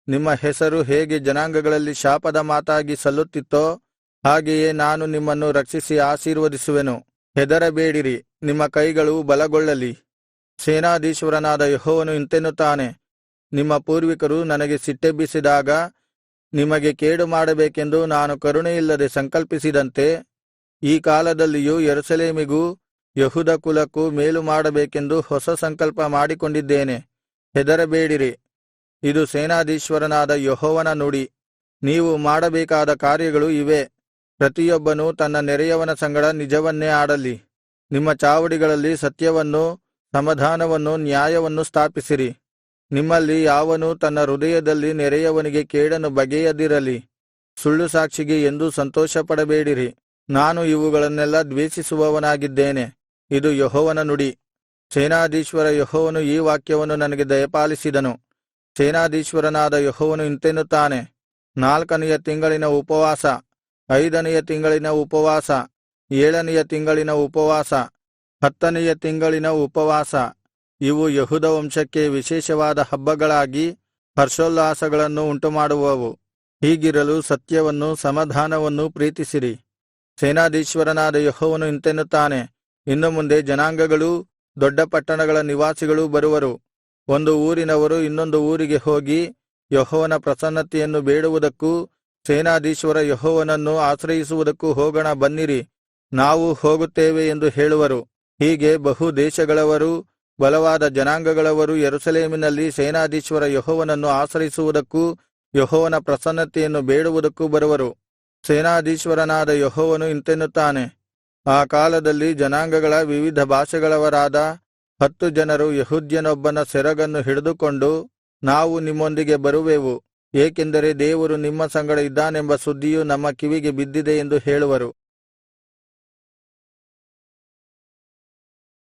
S1: ನಿಮ್ಮ ಹೆಸರು ಹೇಗೆ ಜನಾಂಗಗಳಲ್ಲಿ ಶಾಪದ ಮಾತಾಗಿ ಸಲ್ಲುತ್ತಿತ್ತೋ ಹಾಗೆಯೇ ನಾನು ನಿಮ್ಮನ್ನು ರಕ್ಷಿಸಿ ಆಶೀರ್ವದಿಸುವೆನು. ಹೆದರಬೇಡಿರಿ, ನಿಮ್ಮ ಕೈಗಳು ಬಲಗೊಳ್ಳಲಿ. ಸೇನಾಧೀಶ್ವರನಾದ ಯೆಹೋವನು ಇಂತೆನ್ನುತ್ತಾನೆ, ನಿಮ್ಮ ಪೂರ್ವಿಕರು ನನಗೆ ಸಿಟ್ಟೆಬ್ಬಿಸಿದಾಗ ನಿಮಗೆ ಕೇಡು ಮಾಡಬೇಕೆಂದು ನಾನು ಕರುಣೆಯಿಲ್ಲದೆ ಸಂಕಲ್ಪಿಸಿದಂತೆ ಈ ಕಾಲದಲ್ಲಿಯೂ ಯೆರೂಸಲೇಮಿಗೂ ಯೆಹೂದ ಕುಲಕ್ಕೂ ಮೇಲು ಮಾಡಬೇಕೆಂದು ಹೊಸ ಸಂಕಲ್ಪ ಮಾಡಿಕೊಂಡಿದ್ದೇನೆ. ಹೆದರಬೇಡಿರಿ, ಇದು ಸೇನಾಧೀಶ್ವರನಾದ ಯೆಹೋವನ ನುಡಿ. ನೀವು ಮಾಡಬೇಕಾದ ಕಾರ್ಯಗಳು ಇವೇ. ಪ್ರತಿಯೊಬ್ಬನೂ ತನ್ನ ನೆರೆಯವನ ಸಂಗಡ ನಿಜವನ್ನೇ ಆಡಲಿ. ನಿಮ್ಮ ಚಾವಡಿಗಳಲ್ಲಿ ಸತ್ಯವನ್ನೂ ಸಮಾಧಾನವನ್ನೂ ನ್ಯಾಯವನ್ನೂ ಸ್ಥಾಪಿಸಿರಿ. ನಿಮ್ಮಲ್ಲಿ ಯಾವನೂ ತನ್ನ ಹೃದಯದಲ್ಲಿ ನೆರೆಯವನಿಗೆ ಕೇಡನ್ನು ಬಗೆಯದಿರಲಿ. ಸುಳ್ಳು ಸಾಕ್ಷಿಗೆ ಎಂದೂ ಸಂತೋಷಪಡಬೇಡಿರಿ. ನಾನು ಇವುಗಳನ್ನೆಲ್ಲಾ ದ್ವೇಷಿಸುವವನಾಗಿದ್ದೇನೆ. ಇದು ಯೆಹೋವನ ನುಡಿ. ಸೇನಾಧೀಶ್ವರ ಯೆಹೋವನು ಈ ವಾಕ್ಯವನ್ನು ನನಗೆ ದಯಪಾಲಿಸಿದನು. ಸೇನಾಧೀಶ್ವರನಾದ ಯೆಹೋವನು ಇಂತೆನ್ನುತ್ತಾನೆ, 4ನೆಯ ತಿಂಗಳಿನ ಉಪವಾಸ, 5ನೆಯ ತಿಂಗಳಿನ ಉಪವಾಸ, 7ನೆಯ ತಿಂಗಳಿನ ಉಪವಾಸ, 10ನೆಯ ತಿಂಗಳಿನ ಉಪವಾಸ ಇವು ಯೆಹೂದ ವಂಶಕ್ಕೆ ವಿಶೇಷವಾದ ಹಬ್ಬಗಳಾಗಿ ಹರ್ಷೋಲ್ಲಾಸಗಳನ್ನು ಉಂಟುಮಾಡುವವು. ಹೀಗಿರಲು ಸತ್ಯವನ್ನೂ ಸಮಾಧಾನವನ್ನೂ ಪ್ರೀತಿಸಿರಿ. ಸೇನಾಧೀಶ್ವರನಾದ ಯೆಹೋವನು ಇಂತೆನ್ನುತ್ತಾನೆ, ಇನ್ನು ಮುಂದೆ ಜನಾಂಗಗಳೂ ದೊಡ್ಡ ಪಟ್ಟಣಗಳ ನಿವಾಸಿಗಳೂ ಬರುವರು. ಒಂದು ಊರಿನವರು ಇನ್ನೊಂದು ಊರಿಗೆ ಹೋಗಿ ಯೆಹೋವನ ಪ್ರಸನ್ನತೆಯನ್ನು ಬೇಡುವುದಕ್ಕೂ ಸೇನಾಧೀಶ್ವರ ಯೆಹೋವನನ್ನು ಆಶ್ರಯಿಸುವುದಕ್ಕೂ ಹೋಗೋಣ ಬನ್ನಿರಿ, ನಾವು ಹೋಗುತ್ತೇವೆ ಎಂದು ಹೇಳುವರು. ಹೀಗೆ ಬಹು ದೇಶಗಳವರೂ ಬಲವಾದ ಜನಾಂಗಗಳವರು ಯೆರೂಸಲೇಮಿನಲ್ಲಿ ಸೇನಾಧೀಶ್ವರ ಯೆಹೋವನನ್ನು ಆಶ್ರಯಿಸುವುದಕ್ಕೂ ಯೆಹೋವನ ಪ್ರಸನ್ನತೆಯನ್ನು ಬೇಡುವುದಕ್ಕೂ ಬರುವರು. ಸೇನಾಧೀಶ್ವರನಾದ ಯೆಹೋವನು ಇಂತೆನ್ನುತ್ತಾನೆ, ಆ ಕಾಲದಲ್ಲಿ ಜನಾಂಗಗಳ ವಿವಿಧ ಭಾಷೆಗಳವರಾದ 10 ಜನರು ಯೆಹೂದ್ಯನೊಬ್ಬನ ಸೆರಗನ್ನು ಹಿಡಿದುಕೊಂಡು, ನಾವು ನಿಮ್ಮೊಂದಿಗೆ ಬರುವೆವು, ಏಕೆಂದರೆ ದೇವರು ನಿಮ್ಮ ಸಂಗಡ ಇದ್ದಾನೆಂಬ ಸುದ್ದಿಯು ನಮ್ಮ ಕಿವಿಗೆ ಬಿದ್ದಿದೆ ಎಂದು ಹೇಳುವರು.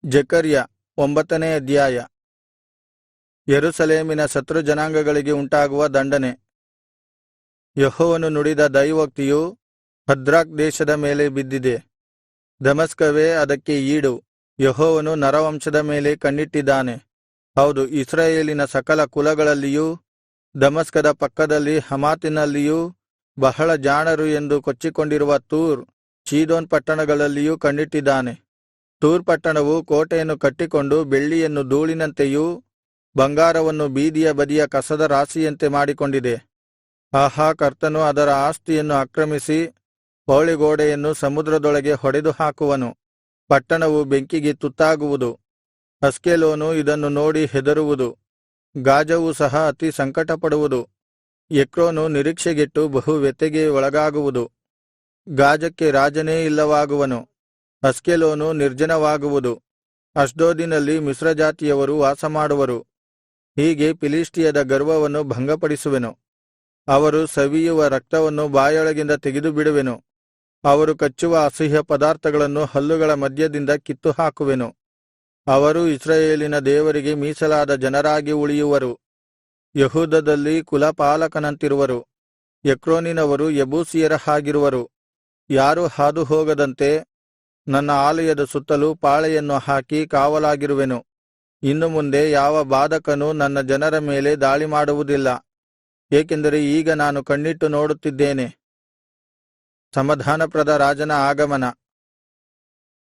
S1: ಜೆಕರ್ಯ 9ನೇ ಅಧ್ಯಾಯ. ಯೆರೂಸಲೇಮಿನ ಶತ್ರು ಜನಾಂಗಗಳಿಗೆ ಉಂಟಾಗುವ ದಂಡನೆ. ಯೆಹೋವನು ನುಡಿದ ದೈವೋಕ್ತಿಯು ಹದ್ರಾಕ್ ದೇಶದ ಮೇಲೆ ಬಿದ್ದಿದೆ. ದಮಸ್ಕವೇ ಅದಕ್ಕೆ ಈಡು. ಯೆಹೋವನು ನರವಂಶದ ಮೇಲೆ ಕಣ್ಣಿಟ್ಟಿದ್ದಾನೆ. ಹೌದು, ಇಸ್ರಾಯೇಲಿನ ಸಕಲ ಕುಲಗಳಲ್ಲಿಯೂ ದಮಸ್ಕದ ಪಕ್ಕದಲ್ಲಿ ಹಮಾತಿನಲ್ಲಿಯೂ ಬಹಳ ಜಾಣರು ಎಂದು ಕೊಚ್ಚಿಕೊಂಡಿರುವ ತೂರ್, ಚೀದೋನ್ ಪಟ್ಟಣಗಳಲ್ಲಿಯೂ ಕಣ್ಣಿಟ್ಟಿದ್ದಾನೆ. ತೂರ್ ಪಟ್ಟಣವು ಕೋಟೆಯನ್ನು ಕಟ್ಟಿಕೊಂಡು ಬೆಳ್ಳಿಯನ್ನು ಧೂಳಿನಂತೆಯೂ ಬಂಗಾರವನ್ನು ಬೀದಿಯ ಬದಿಯ ಕಸದ ರಾಶಿಯಂತೆ ಮಾಡಿಕೊಂಡಿದೆ. ಆಹಾ, ಕರ್ತನು ಅದರ ಆಸ್ತಿಯನ್ನು ಆಕ್ರಮಿಸಿ ಪೌಳಿಗೋಡೆಯನ್ನು ಸಮುದ್ರದೊಳಗೆ ಹೊಡೆದು ಹಾಕುವನು. ಪಟ್ಟಣವು ಬೆಂಕಿಗೆ ತುತ್ತಾಗುವುದು. ಅಷ್ಕೆಲೋನು ಇದನ್ನು ನೋಡಿ ಹೆದರುವುದು. ಗಾಜವು ಸಹ ಅತಿ ಸಂಕಟಪಡುವುದು. ಎಕ್ರೋನು ನಿರೀಕ್ಷೆಗೆಟ್ಟು ಬಹು ವ್ಯಥೆಗೆ ಒಳಗಾಗುವುದು. ಗಾಜಕ್ಕೆ ರಾಜನೇ ಇಲ್ಲವಾಗುವನು. ಅಷ್ಕೆಲೋನು ನಿರ್ಜನವಾಗುವುದು. ಅಷ್ಡೋದಿನಲ್ಲಿ ಮಿಶ್ರಜಾತಿಯವರು ವಾಸಮಾಡುವರು. ಹೀಗೆ ಫಿಲಿಷ್ಟಿಯದ ಗರ್ವವನ್ನು ಭಂಗಪಡಿಸುವೆನು. ಅವರು ಸವಿಯುವ ರಕ್ತವನ್ನು ಬಾಯೊಳಗಿಂದ ತೆಗೆದುಬಿಡುವೆನು. ಅವರು ಕಚ್ಚುವ ಅಸಹ್ಯ ಪದಾರ್ಥಗಳನ್ನು ಹಲ್ಲುಗಳ ಮಧ್ಯದಿಂದ ಕಿತ್ತುಹಾಕುವೆನು. ಅವರು ಇಸ್ರಾಯೇಲಿನ ದೇವರಿಗೆ ಮೀಸಲಾದ ಜನರಾಗಿ ಉಳಿಯುವರು. ಯೆಹೂದದಲ್ಲಿ ಕುಲಪಾಲಕನಂತಿರುವರು. ಎಕ್ರೋನಿನವರು ಯೆಬೂಸಿಯರ ಹಾಗಿರುವರು. ಯಾರೂ ಹಾದು ಹೋಗದಂತೆ ನನ್ನ ಆಲಯದ ಸುತ್ತಲೂ ಪಾಳೆಯನ್ನು ಹಾಕಿ ಕಾವಲಾಗಿರುವೆನು. ಇನ್ನು ಮುಂದೆ ಯಾವ ಬಾಧಕನೂ ನನ್ನ ಜನರ ಮೇಲೆ ದಾಳಿಮಾಡುವುದಿಲ್ಲ. ಏಕೆಂದರೆ ಈಗ ನಾನು ಕಣ್ಣಿಟ್ಟು ನೋಡುತ್ತಿದ್ದೇನೆ ಸಮಾಧಾನಪ್ರದ ರಾಜನ ಆಗಮನ.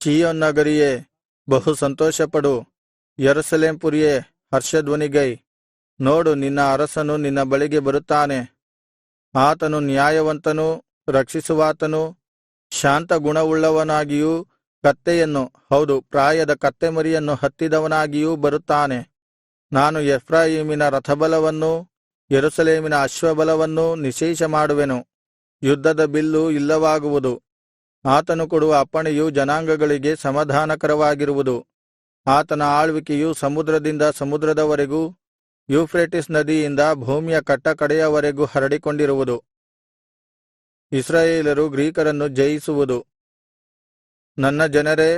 S1: ಚೀಯೋನ್ ನಗರಿಯೇ, ಬಹು ಸಂತೋಷಪಡು. ಯೆರೂಸಲೇಮ್ ಪುರಿಯೇ, ಹರ್ಷಧ್ವನಿಗೈ. ನೋಡು, ನಿನ್ನ ಅರಸನು ನಿನ್ನ ಬಳಿಗೆ ಬರುತ್ತಾನೆ. ಆತನು ನ್ಯಾಯವಂತನೂ ರಕ್ಷಿಸುವಾತನೂ ಶಾಂತ ಗುಣವುಳ್ಳವನಾಗಿಯೂ ಕತ್ತೆಯನ್ನು, ಹೌದು, ಪ್ರಾಯದ ಕತ್ತೆಮರಿಯನ್ನು ಹತ್ತಿದವನಾಗಿಯೂ ಬರುತ್ತಾನೆ. ನಾನು ಎಫ್ರಾಯೀಮಿನ ರಥಬಲವನ್ನೂ ಯೆರೂಸಲೇಮಿನ ಅಶ್ವಬಲವನ್ನೂ ನಿಶ್ಶೇಷ ಮಾಡುವೆನು. ಯುದ್ಧದ ಬಿಲ್ಲು ಇಲ್ಲವಾಗುವುದು. ಆತನು ಕೊಡುವ ಅಪ್ಪಣೆಯು ಜನಾಂಗಗಳಿಗೆ ಸಮಾಧಾನಕರವಾಗಿರುವುದು. ಆತನ ಆಳ್ವಿಕೆಯು ಸಮುದ್ರದಿಂದ ಸಮುದ್ರದವರೆಗೂ, ಯೂಫ್ರೆಟಿಸ್ ನದಿಯಿಂದ ಭೂಮಿಯ ಕಟ್ಟಕಡೆಯವರೆಗೂ ಹರಡಿಕೊಂಡಿರುವುದು. ಇಸ್ರಾಯೇಲರು ಗ್ರೀಕರನ್ನು ಜಯಿಸುವುದು. ನನ್ನ ಜನರೇ,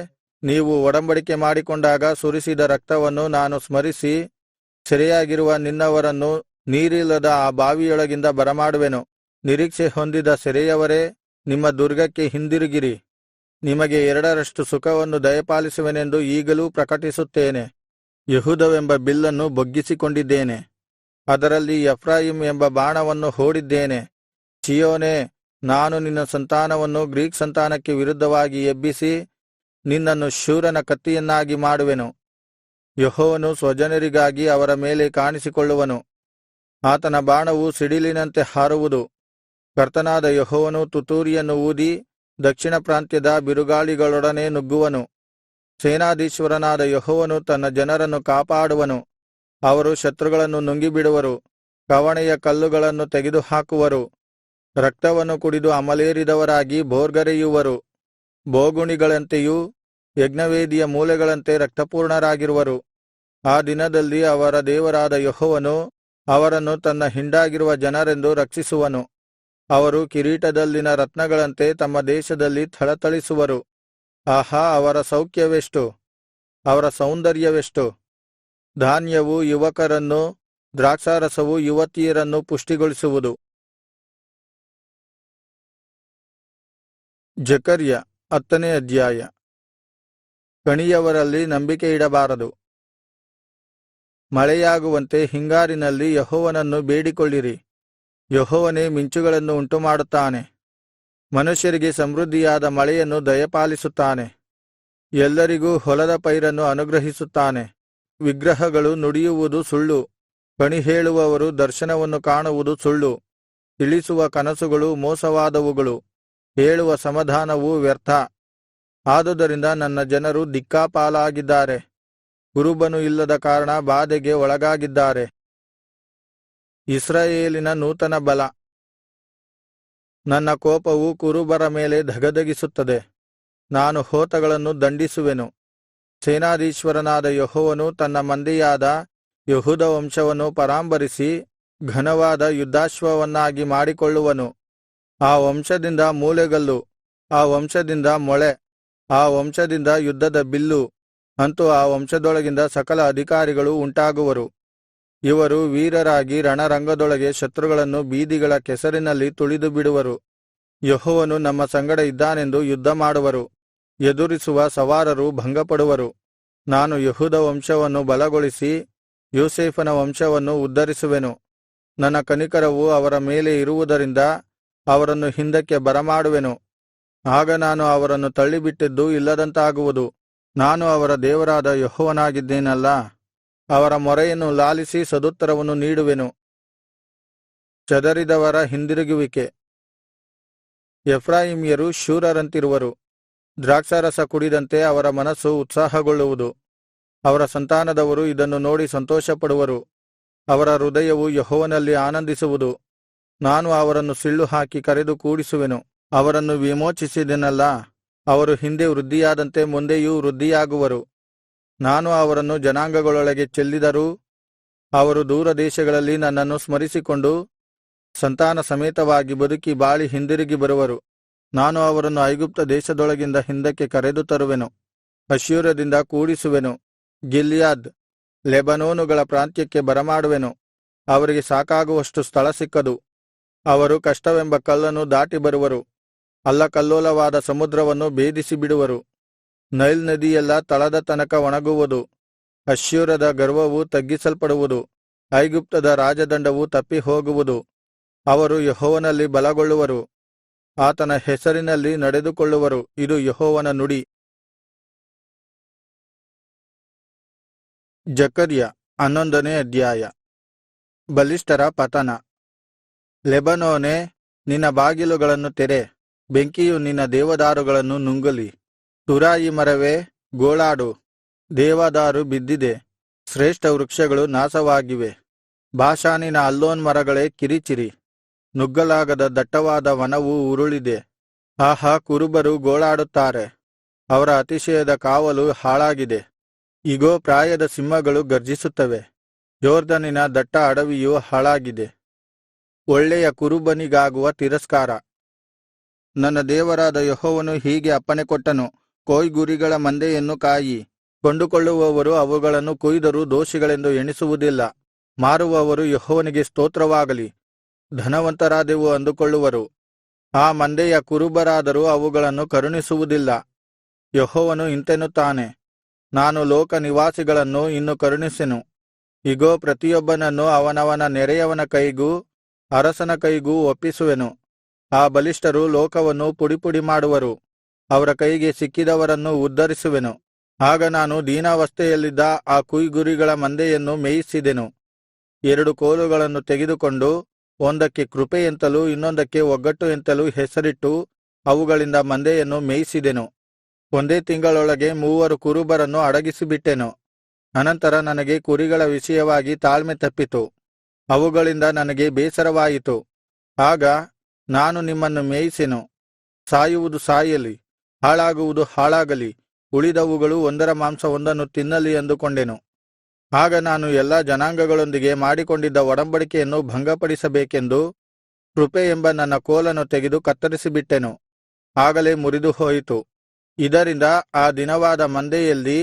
S1: ನೀವು ಒಡಂಬಡಿಕೆ ಮಾಡಿಕೊಂಡಾಗ ಸುರಿಸಿದ ರಕ್ತವನ್ನು ನಾನು ಸ್ಮರಿಸಿ, ಸೆರೆಯಾಗಿರುವ ನಿನ್ನವರನ್ನು ನೀರಿಲ್ಲದ ಆ ಬಾವಿಯೊಳಗಿಂದ ಬರಮಾಡುವೆನು. ನಿರೀಕ್ಷೆ ಹೊಂದಿದ ಸೆರೆಯವರೇ, ನಿಮ್ಮ ದುರ್ಗಕ್ಕೆ ಹಿಂದಿರುಗಿರಿ. ನಿಮಗೆ ಎರಡರಷ್ಟು ಸುಖವನ್ನು ದಯಪಾಲಿಸುವೆನೆಂದು ಈಗಲೂ ಪ್ರಕಟಿಸುತ್ತೇನೆ. ಯೆಹೂದವೆಂಬ ಬಿಲ್ಲನ್ನು ಬೊಗ್ಗಿಸಿಕೊಂಡಿದ್ದೇನೆ, ಅದರಲ್ಲಿ ಎಫ್ರಾಯೀಮ್ ಎಂಬ ಬಾಣವನ್ನು ಹೂಡಿದ್ದೇನೆ. ಚೀಯೋನೇ, ನಾನು ನಿನ್ನ ಸಂತಾನವನ್ನು ಗ್ರೀಕ್ ಸಂತಾನಕ್ಕೆ ವಿರುದ್ಧವಾಗಿ ಎಬ್ಬಿಸಿ ನಿನ್ನನ್ನು ಶೂರನ ಕತ್ತಿಯನ್ನಾಗಿ ಮಾಡುವೆನು. ಯೆಹೋವನು ಸ್ವಜನರಿಗಾಗಿ ಅವರ ಮೇಲೆ ಕಾಣಿಸಿಕೊಳ್ಳುವನು. ಆತನ ಬಾಣವು ಸಿಡಿಲಿನಂತೆ ಹಾರುವುದು. ಕರ್ತನಾದ ಯೆಹೋವನು ತುತ್ತೂರಿಯನ್ನು ಊದಿ ದಕ್ಷಿಣ ಪ್ರಾಂತ್ಯದ ಬಿರುಗಾಳಿಗಳೊಡನೆ ನುಗ್ಗುವನು. ಸೇನಾಧೀಶ್ವರನಾದ ಯೆಹೋವನು ತನ್ನ ಜನರನ್ನು ಕಾಪಾಡುವನು. ಅವರು ಶತ್ರುಗಳನ್ನು ನುಂಗಿಬಿಡುವರು. ಕವಣೆಯ ಕಲ್ಲುಗಳನ್ನು ತೆಗೆದುಹಾಕುವರು. ರಕ್ತವನ್ನು ಕುಡಿದು ಅಮಲೇರಿದವರಾಗಿ ಭೋರ್ಗರೆಯುವರು. ಬೋಗುಣಿಗಳಂತೆಯೂ ಯಜ್ಞವೇದಿಯ ಮೂಲೆಗಳಂತೆ ರಕ್ತಪೂರ್ಣರಾಗಿರುವರು. ಆ ದಿನದಲ್ಲಿ ಅವರ ದೇವರಾದ ಯೆಹೋವನು ಅವರನ್ನು ತನ್ನ ಹಿಂಡಾಗಿರುವ ಜನರೆಂದು ರಕ್ಷಿಸುವನು. ಅವರು ಕಿರೀಟದಲ್ಲಿನ ರತ್ನಗಳಂತೆ ತಮ್ಮ ದೇಶದಲ್ಲಿ ಥಳಥಳಿಸುವರು. ಆಹಾ, ಅವರ ಸೌಖ್ಯವೆಷ್ಟು! ಅವರ ಸೌಂದರ್ಯವೆಷ್ಟು! ಧಾನ್ಯವು ಯುವಕರನ್ನು, ದ್ರಾಕ್ಷಾರಸವು ಯುವತಿಯರನ್ನು ಪುಷ್ಟಿಗೊಳಿಸುವುದು. ಜಕರ್ಯ 10ನೇ ಅಧ್ಯಾಯ. ಕಣಿಯವರಲ್ಲಿ ನಂಬಿಕೆಯಿಡಬಾರದು. ಮಳೆಯಾಗುವಂತೆ ಹಿಂಗಾರಿನಲ್ಲಿ ಯೆಹೋವನನ್ನು ಬೇಡಿಕೊಳ್ಳಿರಿ. ಯೆಹೋವನೇ ಮಿಂಚುಗಳನ್ನು ಉಂಟುಮಾಡುತ್ತಾನೆ. ಮನುಷ್ಯರಿಗೆ ಸಮೃದ್ಧಿಯಾದ ಮಳೆಯನ್ನು ದಯಪಾಲಿಸುತ್ತಾನೆ. ಎಲ್ಲರಿಗೂ ಹೊಲದ ಪೈರನ್ನು ಅನುಗ್ರಹಿಸುತ್ತಾನೆ. ವಿಗ್ರಹಗಳು ನುಡಿಯುವುದು ಸುಳ್ಳು. ಕಣಿಹೇಳುವವರು ದರ್ಶನವನ್ನು ಕಾಣುವುದು ಸುಳ್ಳು. ತಿಳಿಸುವ ಕನಸುಗಳು ಮೋಸವಾದವುಗಳು. ಹೇಳುವ ಸಮಾಧಾನವು ವ್ಯರ್ಥ. ಆದುದರಿಂದ ನನ್ನ ಜನರು ದಿಕ್ಕಾಪಾಲಾಗಿದ್ದಾರೆ. ಕುರುಬನು ಇಲ್ಲದ ಕಾರಣ ಬಾಧೆಗೆ ಒಳಗಾಗಿದ್ದಾರೆ. ಇಸ್ರಾಯೇಲಿನ ನೂತನ ಬಲ. ನನ್ನ ಕೋಪವು ಕುರುಬರ ಮೇಲೆ ಧಗಧಗಿಸುತ್ತದೆ. ನಾನು ಹೋತಗಳನ್ನು ದಂಡಿಸುವೆನು. ಸೇನಾಧೀಶ್ವರನಾದ ಯೆಹೋವನು ತನ್ನ ಮಂದೆಯಾದ ಯೆಹೂದ ವಂಶವನ್ನು ಪರಾಂಬರಿಸಿ ಘನವಾದ ಯುದ್ಧಾಶ್ವವನ್ನಾಗಿ ಮಾಡಿಕೊಳ್ಳುವನು. ಆ ವಂಶದಿಂದ ಮೂಲೆಗಲ್ಲು, ಆ ವಂಶದಿಂದ ಮೊಳೆ, ಆ ವಂಶದಿಂದ ಯುದ್ಧದ ಬಿಲ್ಲು, ಅಂತೂ ಆ ವಂಶದೊಳಗಿಂದ ಸಕಲ ಅಧಿಕಾರಿಗಳು ಉಂಟಾಗುವರು. ಇವರು ವೀರರಾಗಿ ರಣರಂಗದೊಳಗೆ ಶತ್ರುಗಳನ್ನು ಬೀದಿಗಳ ಕೆಸರಿನಲ್ಲಿ ತುಳಿದು ಬಿಡುವರು. ಯೆಹೋವನು ನಮ್ಮ ಸಂಗಡ ಇದ್ದಾನೆಂದು ಯುದ್ಧಮಾಡುವರು. ಎದುರಿಸುವ ಸವಾರರು ಭಂಗಪಡುವರು. ನಾನು ಯೆಹೂದ ವಂಶವನ್ನು ಬಲಗೊಳಿಸಿ ಯೋಸೇಫನ ವಂಶವನ್ನು ಉದ್ಧರಿಸುವೆನು. ನನ್ನ ಕನಿಕರವು ಅವರ ಮೇಲೆ ಇರುವುದರಿಂದ ಅವರನ್ನು ಹಿಂದಕ್ಕೆ ಬರಮಾಡುವೆನು. ಆಗ ನಾನು ಅವರನ್ನು ತಳ್ಳಿಬಿಟ್ಟಿದ್ದು ಇಲ್ಲದಂತಾಗುವುದು. ನಾನು ಅವರ ದೇವರಾದ ಯೆಹೋವನಾಗಿದ್ದೇನಲ್ಲಾ. ಅವರ ಮೊರೆಯನ್ನು ಲಾಲಿಸಿ ಸದುತ್ತರವನ್ನು ನೀಡುವೆನು. ಚದರಿದವರ ಹಿಂದಿರುಗುವಿಕೆ. ಎಫ್ರಾಯೀಮ್ಯರು ಶೂರರಂತಿರುವರು. ದ್ರಾಕ್ಷಾರಸ ಕುಡಿದಂತೆ ಅವರ ಮನಸ್ಸು ಉತ್ಸಾಹಗೊಳ್ಳುವುದು. ಅವರ ಸಂತಾನದವರು ಇದನ್ನು ನೋಡಿ ಸಂತೋಷಪಡುವರು. ಅವರ ಹೃದಯವು ಯೆಹೋವನಲ್ಲಿ ಆನಂದಿಸುವುದು. ನಾನು ಅವರನ್ನು ಸಿಳ್ಳು ಹಾಕಿ ಕರೆದು ಕೂಡಿಸುವೆನು. ಅವರನ್ನು ವಿಮೋಚಿಸಿದೆನಲ್ಲಾ. ಅವರು ಹಿಂದೆ ವೃದ್ಧಿಯಾದಂತೆ ಮುಂದೆಯೂ ವೃದ್ಧಿಯಾಗುವರು. ನಾನು ಅವರನ್ನು ಜನಾಂಗಗಳೊಳಗೆ ಚೆಲ್ಲಿದರೂ ಅವರು ದೂರದೇಶಗಳಲ್ಲಿ ನನ್ನನ್ನು ಸ್ಮರಿಸಿಕೊಂಡು ಸಂತಾನ ಸಮೇತವಾಗಿ ಬದುಕಿ ಬಾಳಿ ಹಿಂದಿರುಗಿ ಬರುವರು. ನಾನು ಅವರನ್ನು ಐಗುಪ್ತ ದೇಶದೊಳಗಿಂದ ಹಿಂದಕ್ಕೆ ಕರೆದು ತರುವೆನು. ಅಶ್ಶೂರದಿಂದ ಕೂಡಿಸುವೆನು. ಗಿಲ್ಯಾದ್, ಲೆಬನೋನುಗಳ ಪ್ರಾಂತ್ಯಕ್ಕೆ ಬರಮಾಡುವೆನು. ಅವರಿಗೆ ಸಾಕಾಗುವಷ್ಟು ಸ್ಥಳ ಸಿಕ್ಕದು. ಅವರು ಕಷ್ಟವೆಂಬ ಕಲ್ಲನ್ನು ದಾಟಿ ಬರುವರು. ಅಲ್ಲಕಲ್ಲೋಲವಾದ ಸಮುದ್ರವನ್ನು ಭೇದಿಸಿ ಬಿಡುವರು. ನೈಲ್ ನದಿಯೆಲ್ಲಾ ತಳದ ತನಕ ಒಣಗುವುದು. ಅಶ್ಶೂರದ ಗರ್ವವು ತಗ್ಗಿಸಲ್ಪಡುವುದು. ಐಗುಪ್ತದ ರಾಜದಂಡವು ತಪ್ಪಿ ಹೋಗುವುದು. ಅವರು ಯೆಹೋವನಲ್ಲಿ ಬಲಗೊಳ್ಳುವರು. ಆತನ ಹೆಸರಿನಲ್ಲಿ ನಡೆದುಕೊಳ್ಳುವರು. ಇದು ಯೆಹೋವನ ನುಡಿ. ಜಕರ್ಯ 11ನೇ ಅಧ್ಯಾಯ. ಬಲಿಷ್ಠರ ಪತನ. ಲೆಬನೋನೇ, ನಿನ್ನ ಬಾಗಿಲುಗಳನ್ನು ತೆರೆ. ಬೆಂಕಿಯು ನಿನ್ನ ದೇವದಾರುಗಳನ್ನು ನುಂಗಲಿ. ತುರಾಯಿ ಮರವೇ, ಗೋಳಾಡು. ದೇವದಾರು ಬಿದ್ದಿದೆ. ಶ್ರೇಷ್ಠ ವೃಕ್ಷಗಳು ನಾಶವಾಗಿವೆ. ಬಾಷಾನಿನ ಅಲ್ಲೋನ್ ಮರಗಳೇ, ಕಿರಿಚಿರಿ. ನುಗ್ಗಲಾಗದ ದಟ್ಟವಾದ ವನವು ಉರುಳಿದೆ. ಆಹಾ, ಕುರುಬರು ಗೋಳಾಡುತ್ತಾರೆ. ಅವರ ಅತಿಶಯದ ಕಾವಲು ಹಾಳಾಗಿದೆ. ಇಗೋ, ಪ್ರಾಯದ ಸಿಂಹಗಳು ಗರ್ಜಿಸುತ್ತವೆ. ಯೊರ್ದನಿನ ದಟ್ಟ ಅಡವಿಯು ಹಾಳಾಗಿದೆ. ಒಳ್ಳೆಯ ಕುರುಬನಿಗಾಗುವ ತಿರಸ್ಕಾರ. ನನ್ನ ದೇವರಾದ ಯೆಹೋವನು ಹೀಗೆ ಅಪ್ಪಣೆಕೊಟ್ಟನು. ಕೊಯ್ಗುರಿಗಳ ಮಂದೆಯನ್ನು ಕಾಯಿ. ಕೊಂಡುಕೊಳ್ಳುವವರು ಅವುಗಳನ್ನು ಕೊಯ್ದರೂ ದೋಷಿಗಳೆಂದು ಎಣಿಸುವುದಿಲ್ಲ. ಮಾರುವವರು ಯೆಹೋವನಿಗೆ ಸ್ತೋತ್ರವಾಗಲಿ, ಧನವಂತರಾದೆವು ಅಂದುಕೊಳ್ಳುವರು. ಆ ಮಂದೆಯ ಕುರುಬರಾದರೂ ಅವುಗಳನ್ನು ಕರುಣಿಸುವುದಿಲ್ಲ. ಯೆಹೋವನು ಇಂತೆನ್ನುತ್ತಾನೆ, ನಾನು ಲೋಕ ನಿವಾಸಿಗಳನ್ನು ಇನ್ನು ಕರುಣಿಸೆನು. ಇಗೋ, ಪ್ರತಿಯೊಬ್ಬನನ್ನು ಅವನವನ ನೆರೆಯವನ ಕೈಗೂ ಅರಸನ ಕೈಗೂ ಒಪ್ಪಿಸುವೆನು. ಆ ಬಲಿಷ್ಠರು ಲೋಕವನ್ನು ಪುಡಿಪುಡಿ ಮಾಡುವರು. ಅವರ ಕೈಗೆ ಸಿಕ್ಕಿದವರನ್ನು ಉದ್ಧರಿಸುವೆನು. ಆಗ ನಾನು ದೀನಾವಸ್ಥೆಯಲ್ಲಿದ್ದ ಆ ಕುಯ್ಗುರಿಗಳ ಮಂದೆಯನ್ನು ಮೇಯಿಸಿದೆನು. 2 ಕೋಲುಗಳನ್ನು ತೆಗೆದುಕೊಂಡು ಒಂದಕ್ಕೆ ಕೃಪೆ ಎಂತಲೂ ಇನ್ನೊಂದಕ್ಕೆ ಒಗ್ಗಟ್ಟು ಎಂತಲೂ ಹೆಸರಿಟ್ಟು ಅವುಗಳಿಂದ ಮಂದೆಯನ್ನು ಮೇಯಿಸಿದೆನು. ಒಂದೇ ತಿಂಗಳೊಳಗೆ 3 ಕುರುಬರನ್ನು ಅಡಗಿಸಿಬಿಟ್ಟೆನು. ಅನಂತರ ನನಗೆ ಕುರಿಗಳ ವಿಷಯವಾಗಿ ತಾಳ್ಮೆ ತಪ್ಪಿತು. ಅವುಗಳಿಂದ ನನಗೆ ಬೇಸರವಾಯಿತು. ಆಗ ನಾನು ನಿಮ್ಮನ್ನು ಮೇಯಿಸೆನು. ಸಾಯುವುದು ಸಾಯಲಿ, ಹಾಳಾಗುವುದು ಹಾಳಾಗಲಿ, ಉಳಿದವುಗಳು ಒಂದರ ಮಾಂಸ ಒಂದನ್ನು ತಿನ್ನಲಿ ಅಂದುಕೊಂಡೆನು. ಆಗ ನಾನು ಎಲ್ಲಾ ಜನಾಂಗಗಳೊಂದಿಗೆ ಮಾಡಿಕೊಂಡಿದ್ದ ಒಡಂಬಡಿಕೆಯನ್ನು ಭಂಗಪಡಿಸಬೇಕೆಂದು ಕೃಪೆ ಎಂಬ ನನ್ನ ಕೋಲನ್ನು ತೆಗೆದು ಕತ್ತರಿಸಿಬಿಟ್ಟೆನು. ಆಗಲೇ ಮುರಿದು ಹೋಯಿತು. ಇದರಿಂದ ಆ ದಿನವಾದ ಮಂದೆಯಲ್ಲಿ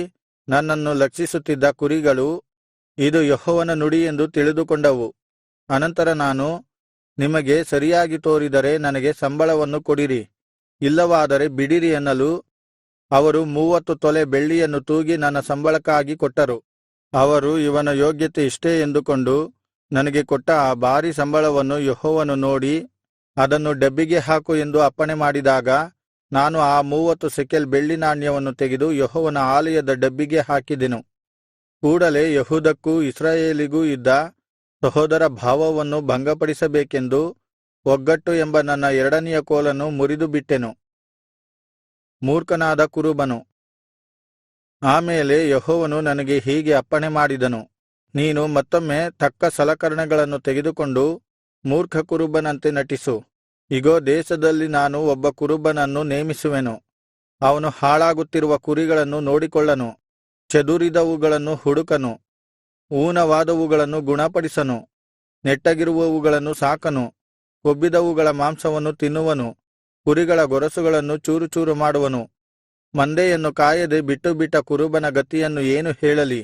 S1: ನನ್ನನ್ನು ಲಕ್ಷಿಸುತ್ತಿದ್ದ ಕುರಿಗಳು ಇದು ಯೆಹೋವನ ನುಡಿ ಎಂದು ತಿಳಿದುಕೊಂಡವು. ಅನಂತರ ನಾನು, ನಿಮಗೆ ಸರಿಯಾಗಿ ತೋರಿದರೆ ನನಗೆ ಸಂಬಳವನ್ನು ಕೊಡಿರಿ, ಇಲ್ಲವಾದರೆ ಬಿಡಿರಿ ಅನ್ನಲು ಅವರು 30 ತೊಲೆ ಬೆಳ್ಳಿಯನ್ನು ತೂಗಿ ನನ್ನ ಸಂಬಳಕ್ಕಾಗಿ ಕೊಟ್ಟರು. ಅವರು ಇವನ ಯೋಗ್ಯತೆ ಇಷ್ಟೇ ಎಂದುಕೊಂಡು ನನಗೆ ಕೊಟ್ಟ ಆ ಭಾರೀ ಸಂಬಳವನ್ನು ಯೆಹೋವನು ನೋಡಿ, ಅದನ್ನು ಡಬ್ಬಿಗೆ ಹಾಕು ಎಂದು ಅಪ್ಪಣೆ ಮಾಡಿದಾಗ ನಾನು ಆ 30 ಶೆಕೆಲ್ ಬೆಳ್ಳಿ ನಾಣ್ಯವನ್ನು ತೆಗೆದು ಯೆಹೋವನ ಆಲಯದ ಡಬ್ಬಿಗೆ ಹಾಕಿದೆನು. ಕೂಡಲೆ ಯೆಹೂದಕ್ಕೂ ಇಸ್ರಾಯೇಲಿಗೂ ಇದ್ದ ಸಹೋದರ ಭಾವವನ್ನು ಭಂಗಪಡಿಸಬೇಕೆಂದು ಒಗ್ಗಟ್ಟು ಎಂಬ ನನ್ನ 2ನೆಯ ಕೋಲನ್ನು ಮುರಿದು ಬಿಟ್ಟೆನು. ಮೂರ್ಖನಾದ ಕುರುಬನು. ಆಮೇಲೆ ಯೆಹೋವನು ನನಗೆ ಹೀಗೆ ಅಪ್ಪಣೆ ಮಾಡಿದನು, ನೀನು ಮತ್ತೊಮ್ಮೆ ತಕ್ಕ ಸಲಕರಣೆಗಳನ್ನು ತೆಗೆದುಕೊಂಡು ಮೂರ್ಖ ಕುರುಬನಂತೆ ನಟಿಸು. ಇಗೋ, ದೇಶದಲ್ಲಿ ನಾನು ಒಬ್ಬ ಕುರುಬನನ್ನು ನೇಮಿಸುವೆನು. ಅವನು ಹಾಳಾಗುತ್ತಿರುವ ಕುರಿಗಳನ್ನು ನೋಡಿಕೊಳ್ಳನು, ಚದುರಿದವುಗಳನ್ನು ಹುಡುಕನು, ಊನವಾದವುಗಳನ್ನು ಗುಣಪಡಿಸನು, ನೆಟ್ಟಗಿರುವವುಗಳನ್ನು ಸಾಕನು, ಕೊಬ್ಬಿದವುಗಳ ಮಾಂಸವನ್ನು ತಿನ್ನುವನು, ಕುರಿಗಳ ಗೊರಸುಗಳನ್ನು ಚೂರುಚೂರು ಮಾಡುವನು. ಮಂದೆಯನ್ನು ಕಾಯದೆ ಬಿಟ್ಟುಬಿಟ್ಟ ಕುರುಬನ ಗತಿಯನ್ನು ಏನು ಹೇಳಲಿ?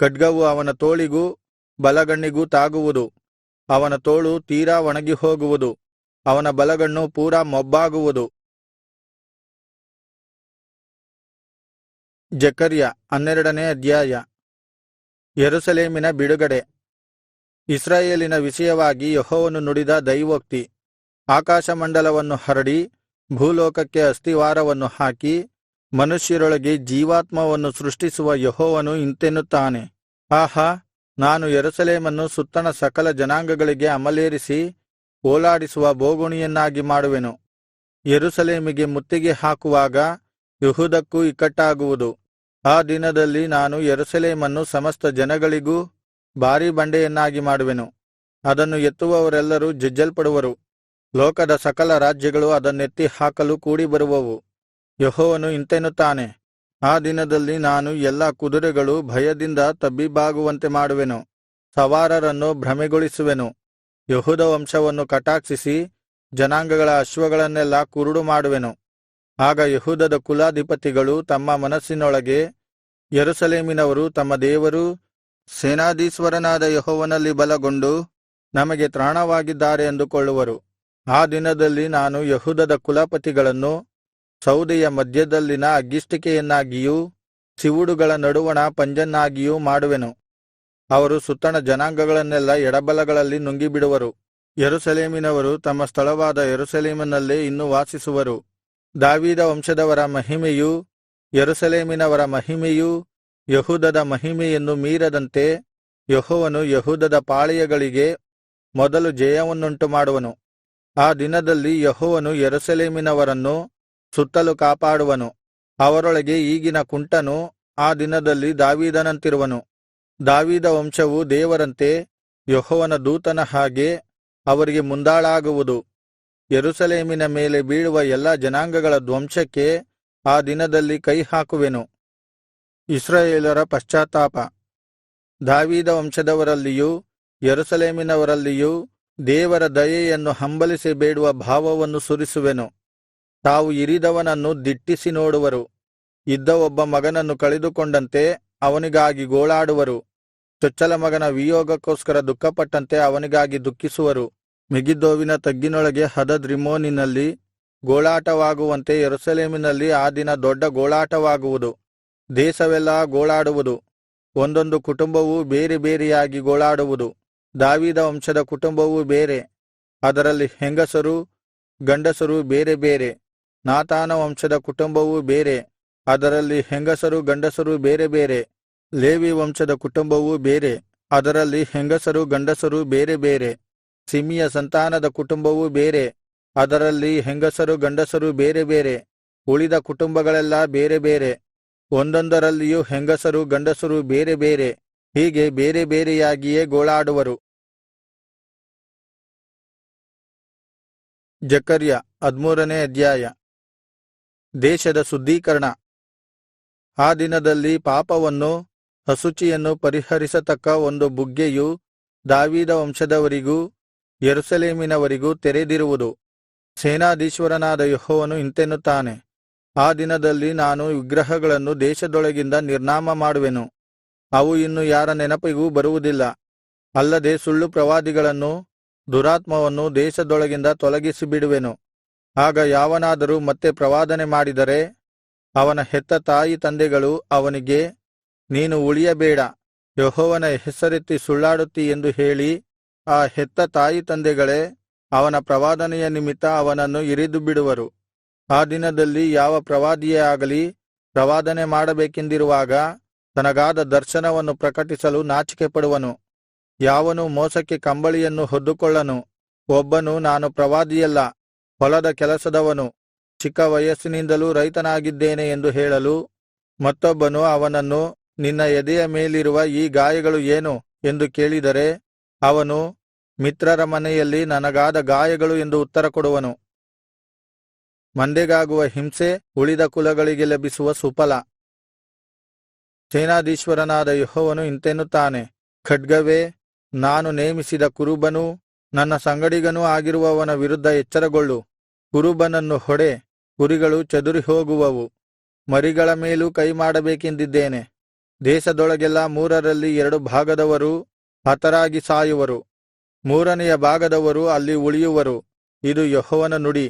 S1: ಖಡ್ಗವು ಅವನ ತೋಳಿಗೂ ಬಲಗಣ್ಣಿಗೂ ತಾಗುವುದು. ಅವನ ತೋಳು ತೀರಾ ಒಣಗಿ ಹೋಗುವುದು, ಅವನ ಬಲಗಣ್ಣು ಪೂರಾ ಮೊಬ್ಬಾಗುವುದು. ಜಕರ್ಯ 12ನೇ ಅಧ್ಯಾಯ. ಯೆರೂಸಲೇಮಿನ ಬಿಡುಗಡೆ. ಇಸ್ರಾಯೇಲಿನ ವಿಷಯವಾಗಿ ಯೆಹೋವನು ನುಡಿದ ದೈವೋಕ್ತಿ. ಆಕಾಶಮಂಡಲವನ್ನು ಹರಡಿ ಭೂಲೋಕಕ್ಕೆ ಅಸ್ತಿವಾರವನ್ನು ಹಾಕಿ ಮನುಷ್ಯರೊಳಗೆ ಜೀವಾತ್ಮವನ್ನು ಸೃಷ್ಟಿಸುವ ಯೆಹೋವನು ಇಂತೆನ್ನುತ್ತಾನೆ, ಆಹಾ, ನಾನು ಯೆರೂಸಲೇಮನ್ನು ಸುತ್ತಣ ಸಕಲ ಜನಾಂಗಗಳಿಗೆ ಅಮಲೇರಿಸಿ ಓಲಾಡಿಸುವ ಬೋಗುಣಿಯನ್ನಾಗಿ ಮಾಡುವೆನು. ಯೆರೂಸಲೇಮಿಗೆ ಮುತ್ತಿಗೆ ಹಾಕುವಾಗ ಯೆಹೂದಕ್ಕೂ ಇಕ್ಕಟ್ಟಾಗುವುದು. ಆ ದಿನದಲ್ಲಿ ನಾನು ಯೆರೂಸಲೇಮನ್ನು ಸಮಸ್ತ ಜನಗಳಿಗೂ ಭಾರೀ ಬಂಡೆಯನ್ನಾಗಿ ಮಾಡುವೆನು. ಅದನ್ನು ಎತ್ತುವವರೆಲ್ಲರೂ ಜಜ್ಜಲ್ಪಡುವರು. ಲೋಕದ ಸಕಲ ರಾಜ್ಯಗಳು ಅದನ್ನೆತ್ತಿ ಹಾಕಲು ಕೂಡಿಬರುವವು. ಯೆಹೋವನು ಇಂತೆನ್ನುತ್ತಾನೆ, ಆ ದಿನದಲ್ಲಿ ನಾನು ಎಲ್ಲಾ ಕುದುರೆಗಳು ಭಯದಿಂದ ತಬ್ಬಿಬ್ಬಾಗುವಂತೆ ಮಾಡುವೆನು. ಸವಾರರನ್ನು ಭ್ರಮೆಗೊಳಿಸುವೆನು. ಯೆಹೂದ ವಂಶವನ್ನು ಕಟಾಕ್ಷಿಸಿ ಜನಾಂಗಗಳ ಅಶ್ವಗಳನ್ನೆಲ್ಲಾ ಕುರುಡು ಮಾಡುವೆನು. ಆಗ ಯೆಹೂದದ ಕುಲಾಧಿಪತಿಗಳು ತಮ್ಮ ಮನಸ್ಸಿನೊಳಗೆ, ಯೆರೂಸಲೇಮಿನವರು ತಮ್ಮ ದೇವರೂ ಸೇನಾಧೀಶ್ವರನಾದ ಯೆಹೋವನಲ್ಲಿ ಬಲಗೊಂಡು ನಮಗೆ ತ್ರಾಣವಾಗಿದ್ದಾರೆ ಅಂದುಕೊಳ್ಳುವರು. ಆ ದಿನದಲ್ಲಿ ನಾನು ಯೆಹೂದದ ಕುಲಪತಿಗಳನ್ನು ಸೌದೆಯ ಮಧ್ಯದಲ್ಲಿನ ಅಗ್ಗಿಷ್ಟಿಕೆಯನ್ನಾಗಿಯೂ ಸಿವುಡುಗಳ ನಡುವಣ ಪಂಜನ್ನಾಗಿಯೂ ಮಾಡುವೆನು. ಅವರು ಸುತ್ತಣ ಜನಾಂಗಗಳನ್ನೆಲ್ಲಾ ಎಡಬಲಗಳಲ್ಲಿ ನುಂಗಿಬಿಡುವರು. ಯೆರೂಸಲೇಮಿನವರು ತಮ್ಮ ಸ್ಥಳವಾದ ಯೆರೂಸಲೇಮಿನಲ್ಲೇ ಇನ್ನೂ ವಾಸಿಸುವರು. ದಾವೀದ ವಂಶದವರ ಮಹಿಮೆಯೂ ಯೆರೂಸಲೇಮಿನವರ ಮಹಿಮೆಯೂ ಯೆಹೂದದ ಮಹಿಮೆಯನ್ನು ಮೀರದಂತೆ ಯೆಹೋವನು ಯೆಹೂದದ ಪಾಳೆಯಗಳಿಗೆ ಮೊದಲು ಜಯವನ್ನುಂಟು ಮಾಡುವನು. ಆ ದಿನದಲ್ಲಿ ಯೆಹೋವನು ಯೆರೂಸಲೇಮಿನವರನ್ನು ಸುತ್ತಲು ಕಾಪಾಡುವನು. ಅವರೊಳಗೆ ಈಗಿನ ಕುಂಟನು ಆ ದಿನದಲ್ಲಿ ದಾವೀದನಂತಿರುವನು. ದಾವೀದ ವಂಶವು ದೇವರಂತೆ ಯೆಹೋವನ ದೂತನ ಹಾಗೆ ಅವರಿಗೆ ಮುಂದಾಳಾಗುವುದು. ಯೆರೂಸಲೇಮಿನ ಮೇಲೆ ಬೀಳುವ ಎಲ್ಲಾ ಜನಾಂಗಗಳ ಧ್ವಂಸಕ್ಕೆ ಆ ದಿನದಲ್ಲಿ ಕೈಹಾಕುವೆನು. ಇಸ್ರಾಯೇಲರ ಪಶ್ಚಾತ್ತಾಪ. ದಾವೀದ ವಂಶದವರಲ್ಲಿಯೂ ಯೆರೂಸಲೇಮಿನವರಲ್ಲಿಯೂ ದೇವರ ದಯೆಯನ್ನು ಹಂಬಲಿಸಿ ಬೇಡುವ ಭಾವವನ್ನು ಸುರಿಸುವೆನು. ತಾವು ಇರಿದವನನ್ನು ದಿಟ್ಟಿಸಿ ನೋಡುವರು. ಇದ್ದ ಒಬ್ಬ ಮಗನನ್ನು ಕಳೆದುಕೊಂಡಂತೆ ಅವನಿಗಾಗಿ ಗೋಳಾಡುವರು. ಚೊಚ್ಚಲ ಮಗನ ವಿಯೋಗಕ್ಕೋಸ್ಕರ ದುಃಖಪಟ್ಟಂತೆ ಅವನಿಗಾಗಿ ದುಃಖಿಸುವರು. ಮೆಗಿದ್ದೋವಿನ ತಗ್ಗಿನೊಳಗೆ ಹದದ್ ರಿಮ್ಮೋನಿನಲ್ಲಿ ಗೋಳಾಟವಾಗುವಂತೆ ಯೆರೂಸಲೇಮಿನಲ್ಲಿ ಆ ದಿನ ದೊಡ್ಡ ಗೋಳಾಟವಾಗುವುದು. ದೇಶವೆಲ್ಲಾ ಗೋಳಾಡುವುದು. ಒಂದೊಂದು ಕುಟುಂಬವೂ ಬೇರೆ ಬೇರೆಯಾಗಿ ಗೋಳಾಡುವುದು. ದಾವೀದ ವಂಶದ ಕುಟುಂಬವೂ ಬೇರೆ, ಅದರಲ್ಲಿ ಹೆಂಗಸರೂ ಗಂಡಸರೂ ಬೇರೆ ಬೇರೆ. ನಾತಾನ ವಂಶದ ಕುಟುಂಬವೂ ಬೇರೆ, ಅದರಲ್ಲಿ ಹೆಂಗಸರೂ ಗಂಡಸರೂ ಬೇರೆ ಬೇರೆ. ಲೇವಿ ವಂಶದ ಕುಟುಂಬವೂ ಬೇರೆ, ಅದರಲ್ಲಿ ಹೆಂಗಸರೂ ಗಂಡಸರೂ ಬೇರೆ ಬೇರೆ. ಸಿಮಿಯ ಸಂತಾನದ ಕುಟುಂಬವೂ ಬೇರೆ, ಅದರಲ್ಲಿ ಹೆಂಗಸರು ಗಂಡಸರು ಬೇರೆ ಬೇರೆ. ಉಳಿದ ಕುಟುಂಬಗಳೆಲ್ಲಾ ಬೇರೆ ಬೇರೆ, ಒಂದೊಂದರಲ್ಲಿಯೂ ಹೆಂಗಸರು ಗಂಡಸರು ಬೇರೆ ಬೇರೆ. ಹೀಗೆ ಬೇರೆ ಬೇರೆಯಾಗಿಯೇ ಗೋಳಾಡುವರು. ಜಕರ್ಯ 13ನೇ ಅಧ್ಯಾಯ. ದೇಶದ ಶುದ್ಧೀಕರಣ. ಆ ದಿನದಲ್ಲಿ ಪಾಪವನ್ನು ಅಶುಚಿಯನ್ನು ಪರಿಹರಿಸತಕ್ಕ ಒಂದು ಬುಗ್ಗೆಯು ದಾವೀದ ವಂಶದವರಿಗೂ ಯೆರೂಸಲೇಮಿನವರಿಗೂ ತೆರೆದಿರುವುದು. ಸೇನಾಧೀಶ್ವರನಾದ ಯೆಹೋವನು ಇಂತೆನ್ನುತ್ತಾನೆ, ಆ ದಿನದಲ್ಲಿ ನಾನು ವಿಗ್ರಹಗಳನ್ನು ದೇಶದೊಳಗಿಂದ ನಿರ್ನಾಮ ಮಾಡುವೆನು. ಅವು ಇನ್ನು ಯಾರ ನೆನಪಿಗೂ ಬರುವುದಿಲ್ಲ. ಅಲ್ಲದೆ ಸುಳ್ಳು ಪ್ರವಾದಿಗಳನ್ನೂ ದುರಾತ್ಮವನ್ನು ದೇಶದೊಳಗಿಂದ ತೊಲಗಿಸಿಬಿಡುವೆನು. ಆಗ ಯಾವನಾದರೂ ಮತ್ತೆ ಪ್ರವಾದನೆ ಮಾಡಿದರೆ ಅವನ ಹೆತ್ತ ತಾಯಿ ತಂದೆಗಳು ಅವನಿಗೆ, ನೀನು ಉಳಿಯಬೇಡ, ಯೆಹೋವನ ಹೆಸರೆತ್ತಿ ಸುಳ್ಳಾಡುತ್ತೀ ಎಂದು ಹೇಳಿ ಆ ಹೆತ್ತ ತಾಯಿ ತಂದೆಗಳೇ ಅವನ ಪ್ರವಾದನೆಯ ನಿಮಿತ್ತ ಅವನನ್ನು ಇರಿದು ಬಿಡುವರು. ಆ ದಿನದಲ್ಲಿ ಯಾವ ಪ್ರವಾದಿಯೇ ಆಗಲಿ ಪ್ರವಾದನೆ ಮಾಡಬೇಕೆಂದಿರುವಾಗ ತನಗಾದ ದರ್ಶನವನ್ನು ಪ್ರಕಟಿಸಲು ನಾಚಿಕೆಪಡುವನು. ಯಾವನೂ ಮೋಸಕ್ಕೆ ಕಂಬಳಿಯನ್ನು ಹೊದ್ದುಕೊಳ್ಳನು. ಒಬ್ಬನು, ನಾನು ಪ್ರವಾದಿಯಲ್ಲ, ಹೊಲದ ಕೆಲಸದವನು, ಚಿಕ್ಕ ವಯಸ್ಸಿನಿಂದಲೂ ರೈತನಾಗಿದ್ದೇನೆ ಎಂದು ಹೇಳಲು, ಮತ್ತೊಬ್ಬನು ಅವನನ್ನು, ನಿನ್ನ ಎದೆಯ ಮೇಲಿರುವ ಈ ಗಾಯಗಳು ಏನು ಎಂದು ಕೇಳಿದರೆ ಅವನು, ಮಿತ್ರರ ಮನೆಯಲ್ಲಿ ನನಗಾದ ಗಾಯಗಳು ಎಂದು ಉತ್ತರ ಕೊಡುವನು. ಮಂದೆಗಾಗುವ ಹಿಂಸೆ ಉಳಿದ ಕುಲಗಳಿಗೆ ಲಭಿಸುವ ಸುಫಲ. ಸೇನಾಧೀಶ್ವರನಾದ ಯೆಹೋವನು ಇಂತೆನ್ನುತ್ತಾನೆ, ಖಡ್ಗವೇ, ನಾನು ನೇಮಿಸಿದ ಕುರುಬನೂ ನನ್ನ ಸಂಗಡಿಗನೂ ಆಗಿರುವವನ ವಿರುದ್ಧ ಎಚ್ಚರಗೊಳ್ಳು. ಕುರುಬನನ್ನು ಹೊಡೆ, ಕುರಿಗಳು ಚದುರಿ ಹೋಗುವವು. ಮರಿಗಳ ಮೇಲೂ ಕೈಮಾಡಬೇಕೆಂದಿದ್ದೇನೆ. ದೇಶದೊಳಗೆಲ್ಲಾ 2 ಭಾಗದವರು ಹತರಾಗಿ ಸಾಯುವರು. 3ನೆಯ ಭಾಗದವರು ಅಲ್ಲಿ ಉಳಿಯುವರು. ಇದು ಯೆಹೋವನ ನುಡಿ.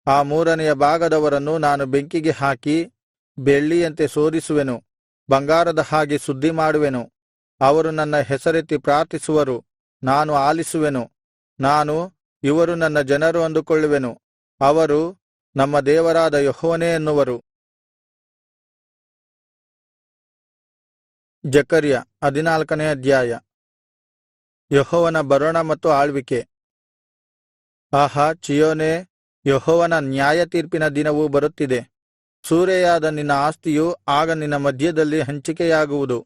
S1: ಆ 3ನೆಯ ಭಾಗದವರನ್ನು ನಾನು ಬೆಂಕಿಗೆ ಹಾಕಿ ಬೆಳ್ಳಿಯಂತೆ ಶೋಧಿಸುವೆನು, ಬಂಗಾರದ ಹಾಗೆ ಶುದ್ಧಿ ಮಾಡುವೆನು. ಅವರು ನನ್ನ ಹೆಸರೆತ್ತಿ ಪ್ರಾರ್ಥಿಸುವರು, ನಾನು ಆಲಿಸುವೆನು. ನಾನು, ಇವರು ನನ್ನ ಜನರು ಅಂದುಕೊಳ್ಳುವೆನು. ಅವರು, ನಮ್ಮ ದೇವರಾದ ಯೆಹೋವನೇ ಎನ್ನುವರು. ಜಕರ್ಯ 14ನೇ ಅಧ್ಯಾಯ. ಯೆಹೋವನ ಬರೋಣ ಮತ್ತು ಆಳ್ವಿಕೆ. ಆಹಾ, ಚೀಯೋನೇ, ಯೆಹೋವನ ನ್ಯಾಯತೀರ್ಪಿನ ದಿನವು ಬರುತ್ತಿದೆ. ಸೂರೆಯಾದ ನಿನ್ನ ಆಸ್ತಿಯು ಆಗ ನಿನ್ನ ಮಧ್ಯದಲ್ಲಿ ಹಂಚಿಕೆಯಾಗುವುದು.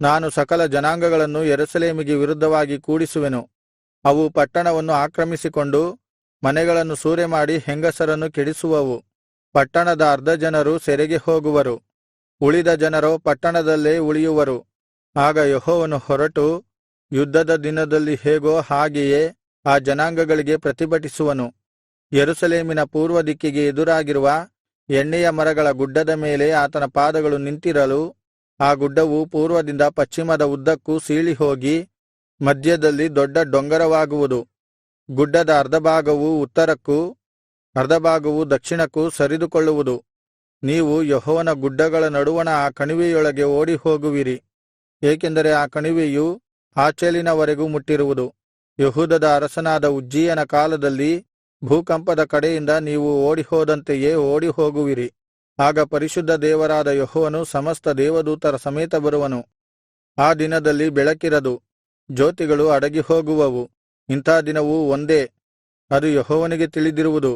S1: ನಾನು ಸಕಲ ಜನಾಂಗಗಳನ್ನು ಯೆರೂಸಲೇಮಿಗೆ ವಿರುದ್ಧವಾಗಿ ಕೂಡಿಸುವೆನು. ಅವು ಪಟ್ಟಣವನ್ನು ಆಕ್ರಮಿಸಿಕೊಂಡು ಮನೆಗಳನ್ನು ಸೂರೆಮಾಡಿ ಹೆಂಗಸರನ್ನು ಕೆಡಿಸುವವು. ಪಟ್ಟಣದ ಅರ್ಧ ಜನರು ಸೆರೆಗೆ ಹೋಗುವರು, ಉಳಿದ ಜನರೋ ಪಟ್ಟಣದಲ್ಲೇ ಉಳಿಯುವರು. ಆಗ ಯೆಹೋವನು ಹೊರಟು ಯುದ್ಧದ ದಿನದಲ್ಲಿ ಹೇಗೋ ಹಾಗೆಯೇ ಆ ಜನಾಂಗಗಳಿಗೆ ಪ್ರತಿಭಟಿಸುವನು. ಯೆರೂಸಲೇಮಿನ ಪೂರ್ವ ದಿಕ್ಕಿಗೆ ಎದುರಾಗಿರುವ ಎಣ್ಣೆಯ ಮರಗಳ ಗುಡ್ಡದ ಮೇಲೆ ಆತನ ಪಾದಗಳು ನಿಂತಿರಲು, ಆ ಗುಡ್ಡವು ಪೂರ್ವದಿಂದ ಪಶ್ಚಿಮದ ಉದ್ದಕ್ಕೂ ಸೀಳಿಹೋಗಿ ಮಧ್ಯದಲ್ಲಿ ದೊಡ್ಡ ಡೊಂಗರವಾಗುವುದು. ಗುಡ್ಡದ ಅರ್ಧಭಾಗವು ಉತ್ತರಕ್ಕೂ ಅರ್ಧಭಾಗವು ದಕ್ಷಿಣಕ್ಕೂ ಸರಿದುಕೊಳ್ಳುವುದು. ನೀವು ಯೆಹೋವನ ಗುಡ್ಡಗಳ ನಡುವಣ ಆ ಕಣಿವೆಯೊಳಗೆ ಓಡಿಹೋಗುವಿರಿ, ಏಕೆಂದರೆ ಆ ಕಣಿವೆಯು ಆಚೇಲಿನವರೆಗೂ ಮುಟ್ಟಿರುವುದು. ಯೆಹೂದದ ಅರಸನಾದ ಉಜ್ಜೀಯನ ಕಾಲದಲ್ಲಿ ಭೂಕಂಪದ ಕಡೆಯಿಂದ ನೀವು ಓಡಿಹೋದಂತೆಯೇ ಓಡಿಹೋಗುವಿರಿ. ಆಗ ಪರಿಶುದ್ಧ ದೇವರಾದ ಯೆಹೋವನು ಸಮಸ್ತ ದೇವದೂತರ ಸಮೇತ ಬರುವನು. ಆ ದಿನದಲ್ಲಿ ಬೆಳಕಿರದು, ಜ್ಯೋತಿಗಳು ಅಡಗಿಹೋಗುವವು. ಇಂಥ ದಿನವು ಒಂದೇ, ಅದು ಯೆಹೋವನಿಗೆ ತಿಳಿದಿರುವುದು.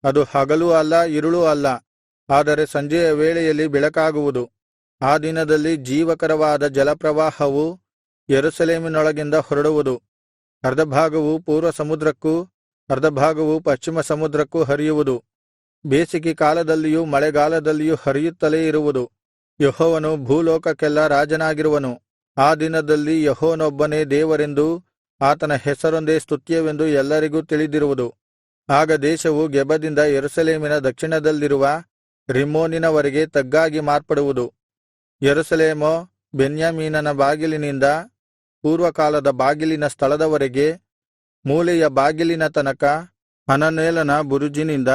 S1: ಅದು ಹಗಲೂ ಅಲ್ಲ, ಇರುಳೂ ಅಲ್ಲ, ಆದರೆ ಸಂಜೆಯ ವೇಳೆಯಲ್ಲಿ ಬೆಳಕಾಗುವುದು. ಆ ದಿನದಲ್ಲಿ ಜೀವಕರವಾದ ಜಲಪ್ರವಾಹವು ಯೆರೂಸಲೇಮಿನೊಳಗಿಂದ ಹೊರಡುವುದು. ಅರ್ಧಭಾಗವು ಪೂರ್ವ ಸಮುದ್ರಕ್ಕೂ ಅರ್ಧಭಾಗವು ಪಶ್ಚಿಮ ಸಮುದ್ರಕ್ಕೂ ಹರಿಯುವುದು. ಬೇಸಿಗೆ ಕಾಲದಲ್ಲಿಯೂ ಮಳೆಗಾಲದಲ್ಲಿಯೂ ಹರಿಯುತ್ತಲೇ ಇರುವುದು. ಯೆಹೋವನು ಭೂಲೋಕಕ್ಕೆಲ್ಲಾ ರಾಜನಾಗಿರುವನು. ಆ ದಿನದಲ್ಲಿ ಯೆಹೋವನೊಬ್ಬನೇ ದೇವರೆಂದೂ ಆತನ ಹೆಸರೊಂದೇ ಸ್ತುತ್ಯವೆಂದೂ ಎಲ್ಲರಿಗೂ ತಿಳಿದಿರುವುದು. ಆಗ ದೇಶವು ಗೆಬದಿಂದ ಯೆರೂಸಲೇಮಿನ ದಕ್ಷಿಣದಲ್ಲಿರುವ ರಿಮ್ಮೋನಿನವರೆಗೆ ತಗ್ಗಾಗಿ ಮಾರ್ಪಡುವುದು. ಯೆರೂಸಲೇಮೋ ಬೆನ್ಯಾಮೀನನ ಬಾಗಿಲಿನಿಂದ ಪೂರ್ವಕಾಲದ ಬಾಗಿಲಿನ ಸ್ಥಳದವರೆಗೆ, ಮೂಲೆಯ ಬಾಗಿಲಿನ ತನಕ, ಹನನೇಲನ ಬುರುಜಿನಿಂದ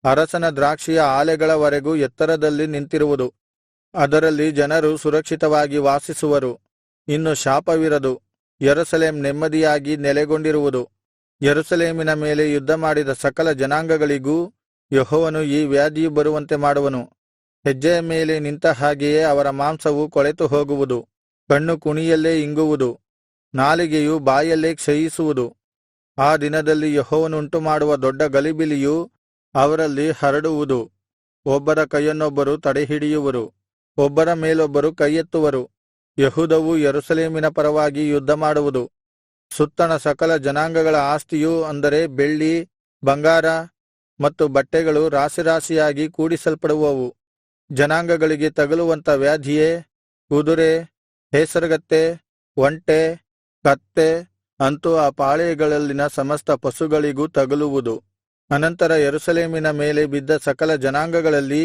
S1: ಅರಸನ ದ್ರಾಕ್ಷಿಯ ಆಲೆಗಳವರೆಗೂ ಎತ್ತರದಲ್ಲಿ ನಿಂತಿರುವುದು. ಅದರಲ್ಲಿ ಜನರು ಸುರಕ್ಷಿತವಾಗಿ ವಾಸಿಸುವರು. ಇನ್ನು ಶಾಪವಿರದು. ಯೆರೂಸಲೇಮ್ ನೆಮ್ಮದಿಯಾಗಿ ನೆಲೆಗೊಂಡಿರುವುದು. ಯೆರೂಸಲೇಮಿನ ಮೇಲೆ ಯುದ್ಧಮಾಡಿದ ಸಕಲ ಜನಾಂಗಗಳಿಗೂ ಯೆಹೋವನು ಈ ವ್ಯಾಧಿಯು ಬರುವಂತೆ ಮಾಡುವನು. ಹೆಜ್ಜೆಯ ಮೇಲೆ ನಿಂತ ಹಾಗೆಯೇ ಅವರ ಮಾಂಸವು ಕೊಳೆತು ಹೋಗುವುದು. ಕಣ್ಣು ಕುಣಿಯಲ್ಲೇ ಇಂಗುವುದು, ನಾಲಿಗೆಯು ಬಾಯಲ್ಲೇ ಕ್ಷಯಿಸುವುದು. ಆ ದಿನದಲ್ಲಿ ಯೆಹೋವನು ಉಂಟುಮಾಡುವ ದೊಡ್ಡ ಗಲಿಬಿಲಿಯು ಅವರಲ್ಲಿ ಹರಡುವುದು. ಒಬ್ಬರ ಕೈಯನ್ನೊಬ್ಬರು ತಡೆಹಿಡಿಯುವರು, ಒಬ್ಬರ ಮೇಲೊಬ್ಬರು ಕೈಯೆತ್ತುವರು. ಯೆಹೂದವು ಯೆರೂಸಲೇಮಿನ ಪರವಾಗಿ ಯುದ್ಧಮಾಡುವುದು. ಸುತ್ತಣ ಸಕಲ ಜನಾಂಗಗಳ ಆಸ್ತಿಯು, ಅಂದರೆ ಬೆಳ್ಳಿ, ಬಂಗಾರ ಮತ್ತು ಬಟ್ಟೆಗಳು ರಾಶಿರಾಶಿಯಾಗಿ ಕೂಡಿಸಲ್ಪಡುವವು. ಜನಾಂಗಗಳಿಗೆ ತಗಲುವಂಥ ವ್ಯಾಧಿಯೇ, ಕುದುರೆ, ಹೇಸರಗತ್ತೆ, ಒಂಟೆ, ಕತ್ತೆ, ಅಂತೂ ಆ ಪಾಳೆಯಗಳಲ್ಲಿನ ಸಮಸ್ತ ಪಶುಗಳಿಗೂ ತಗಲುವುದು. ಅನಂತರ ಯೆರೂಸಲೇಮಿನ ಮೇಲೆ ಬಿದ್ದ ಸಕಲ ಜನಾಂಗಗಳಲ್ಲಿ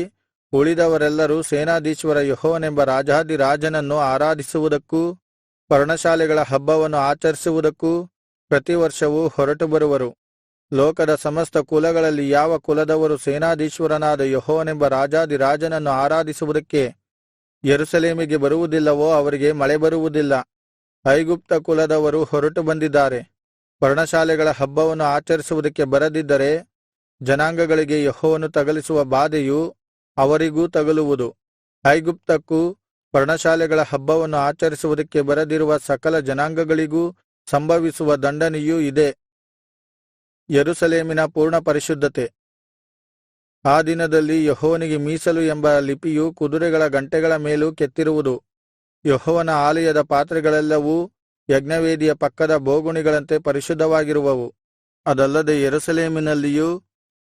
S1: ಉಳಿದವರೆಲ್ಲರೂ ಸೇನಾಧೀಶ್ವರ ಯೆಹೋವನೆಂಬ ರಾಜಾಧಿರಾಜನನ್ನು ಆರಾಧಿಸುವುದಕ್ಕೂ ಪರ್ಣಶಾಲೆಗಳ ಹಬ್ಬವನ್ನು ಆಚರಿಸುವುದಕ್ಕೂ ಪ್ರತಿವರ್ಷವೂ ಹೊರಟು ಬರುವರು. ಲೋಕದ ಸಮಸ್ತ ಕುಲಗಳಲ್ಲಿ ಯಾವ ಕುಲದವರು ಸೇನಾಧೀಶ್ವರನಾದ ಯೆಹೋವನೆಂಬ ರಾಜಾಧಿರಾಜನನ್ನು ಆರಾಧಿಸುವುದಕ್ಕೆ ಯೆರೂಸಲೇಮಿಗೆ ಬರುವುದಿಲ್ಲವೋ ಅವರಿಗೆ ಮಳೆ ಬರುವುದಿಲ್ಲ. ಐಗುಪ್ತ ಕುಲದವರು ಹೊರಟು ಬಂದಿದ್ದಾರೆ. ಪರ್ಣಶಾಲೆಗಳ ಹಬ್ಬವನ್ನು ಆಚರಿಸುವುದಕ್ಕೆ ಬರದಿದ್ದರೆ ಜನಾಂಗಗಳಿಗೆ ಯೆಹೋವನು ತಗಲಿಸುವ ಬಾಧೆಯು ಅವರಿಗೂ ತಗಲುವುದು. ಐಗುಪ್ತಕ್ಕೂ ಪರ್ಣಶಾಲೆಗಳ ಹಬ್ಬವನ್ನು ಆಚರಿಸುವುದಕ್ಕೆ ಬರದಿರುವ ಸಕಲ ಜನಾಂಗಗಳಿಗೂ ಸಂಭವಿಸುವ ದಂಡನೆಯೂ ಇದೇ. ಯೆರೂಸಲೇಮಿನ ಪೂರ್ಣ ಪರಿಶುದ್ಧತೆ. ಆ ದಿನದಲ್ಲಿ ಯೆಹೋವನಿಗೆ ಮೀಸಲು ಎಂಬ ಲಿಪಿಯು ಕುದುರೆಗಳ ಗಂಟೆಗಳ ಮೇಲೂ ಕೆತ್ತಿರುವುದು. ಯೆಹೋವನ ಆಲಯದ ಪಾತ್ರೆಗಳೆಲ್ಲವೂ ಯಜ್ಞವೇದಿಯ ಪಕ್ಕದ ಬೋಗುಣಿಗಳಂತೆ ಪರಿಶುದ್ಧವಾಗಿರುವವು. ಅದಲ್ಲದೆ ಯೆರೂಸಲೇಮಿನಲ್ಲಿಯೂ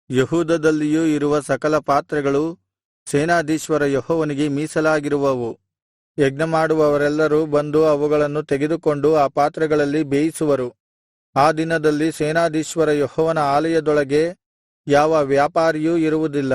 S1: ಯೆಹೂದದಲ್ಲಿಯೂ ಇರುವ ಸಕಲ ಪಾತ್ರೆಗಳು ಸೇನಾಧೀಶ್ವರ ಯೆಹೋವನಿಗೆ ಮೀಸಲಾಗಿರುವವು. ಯಜ್ಞಮಾಡುವವರೆಲ್ಲರೂ ಬಂದು ಅವುಗಳನ್ನು ತೆಗೆದುಕೊಂಡು ಆ ಪಾತ್ರೆಗಳಲ್ಲಿ ಬೇಯಿಸುವರು. ಆ ದಿನದಲ್ಲಿ ಸೇನಾಧೀಶ್ವರ ಯೆಹೋವನ ಆಲಯದೊಳಗೆ ಯಾವ ವ್ಯಾಪಾರಿಯೂ ಇರುವುದಿಲ್ಲ.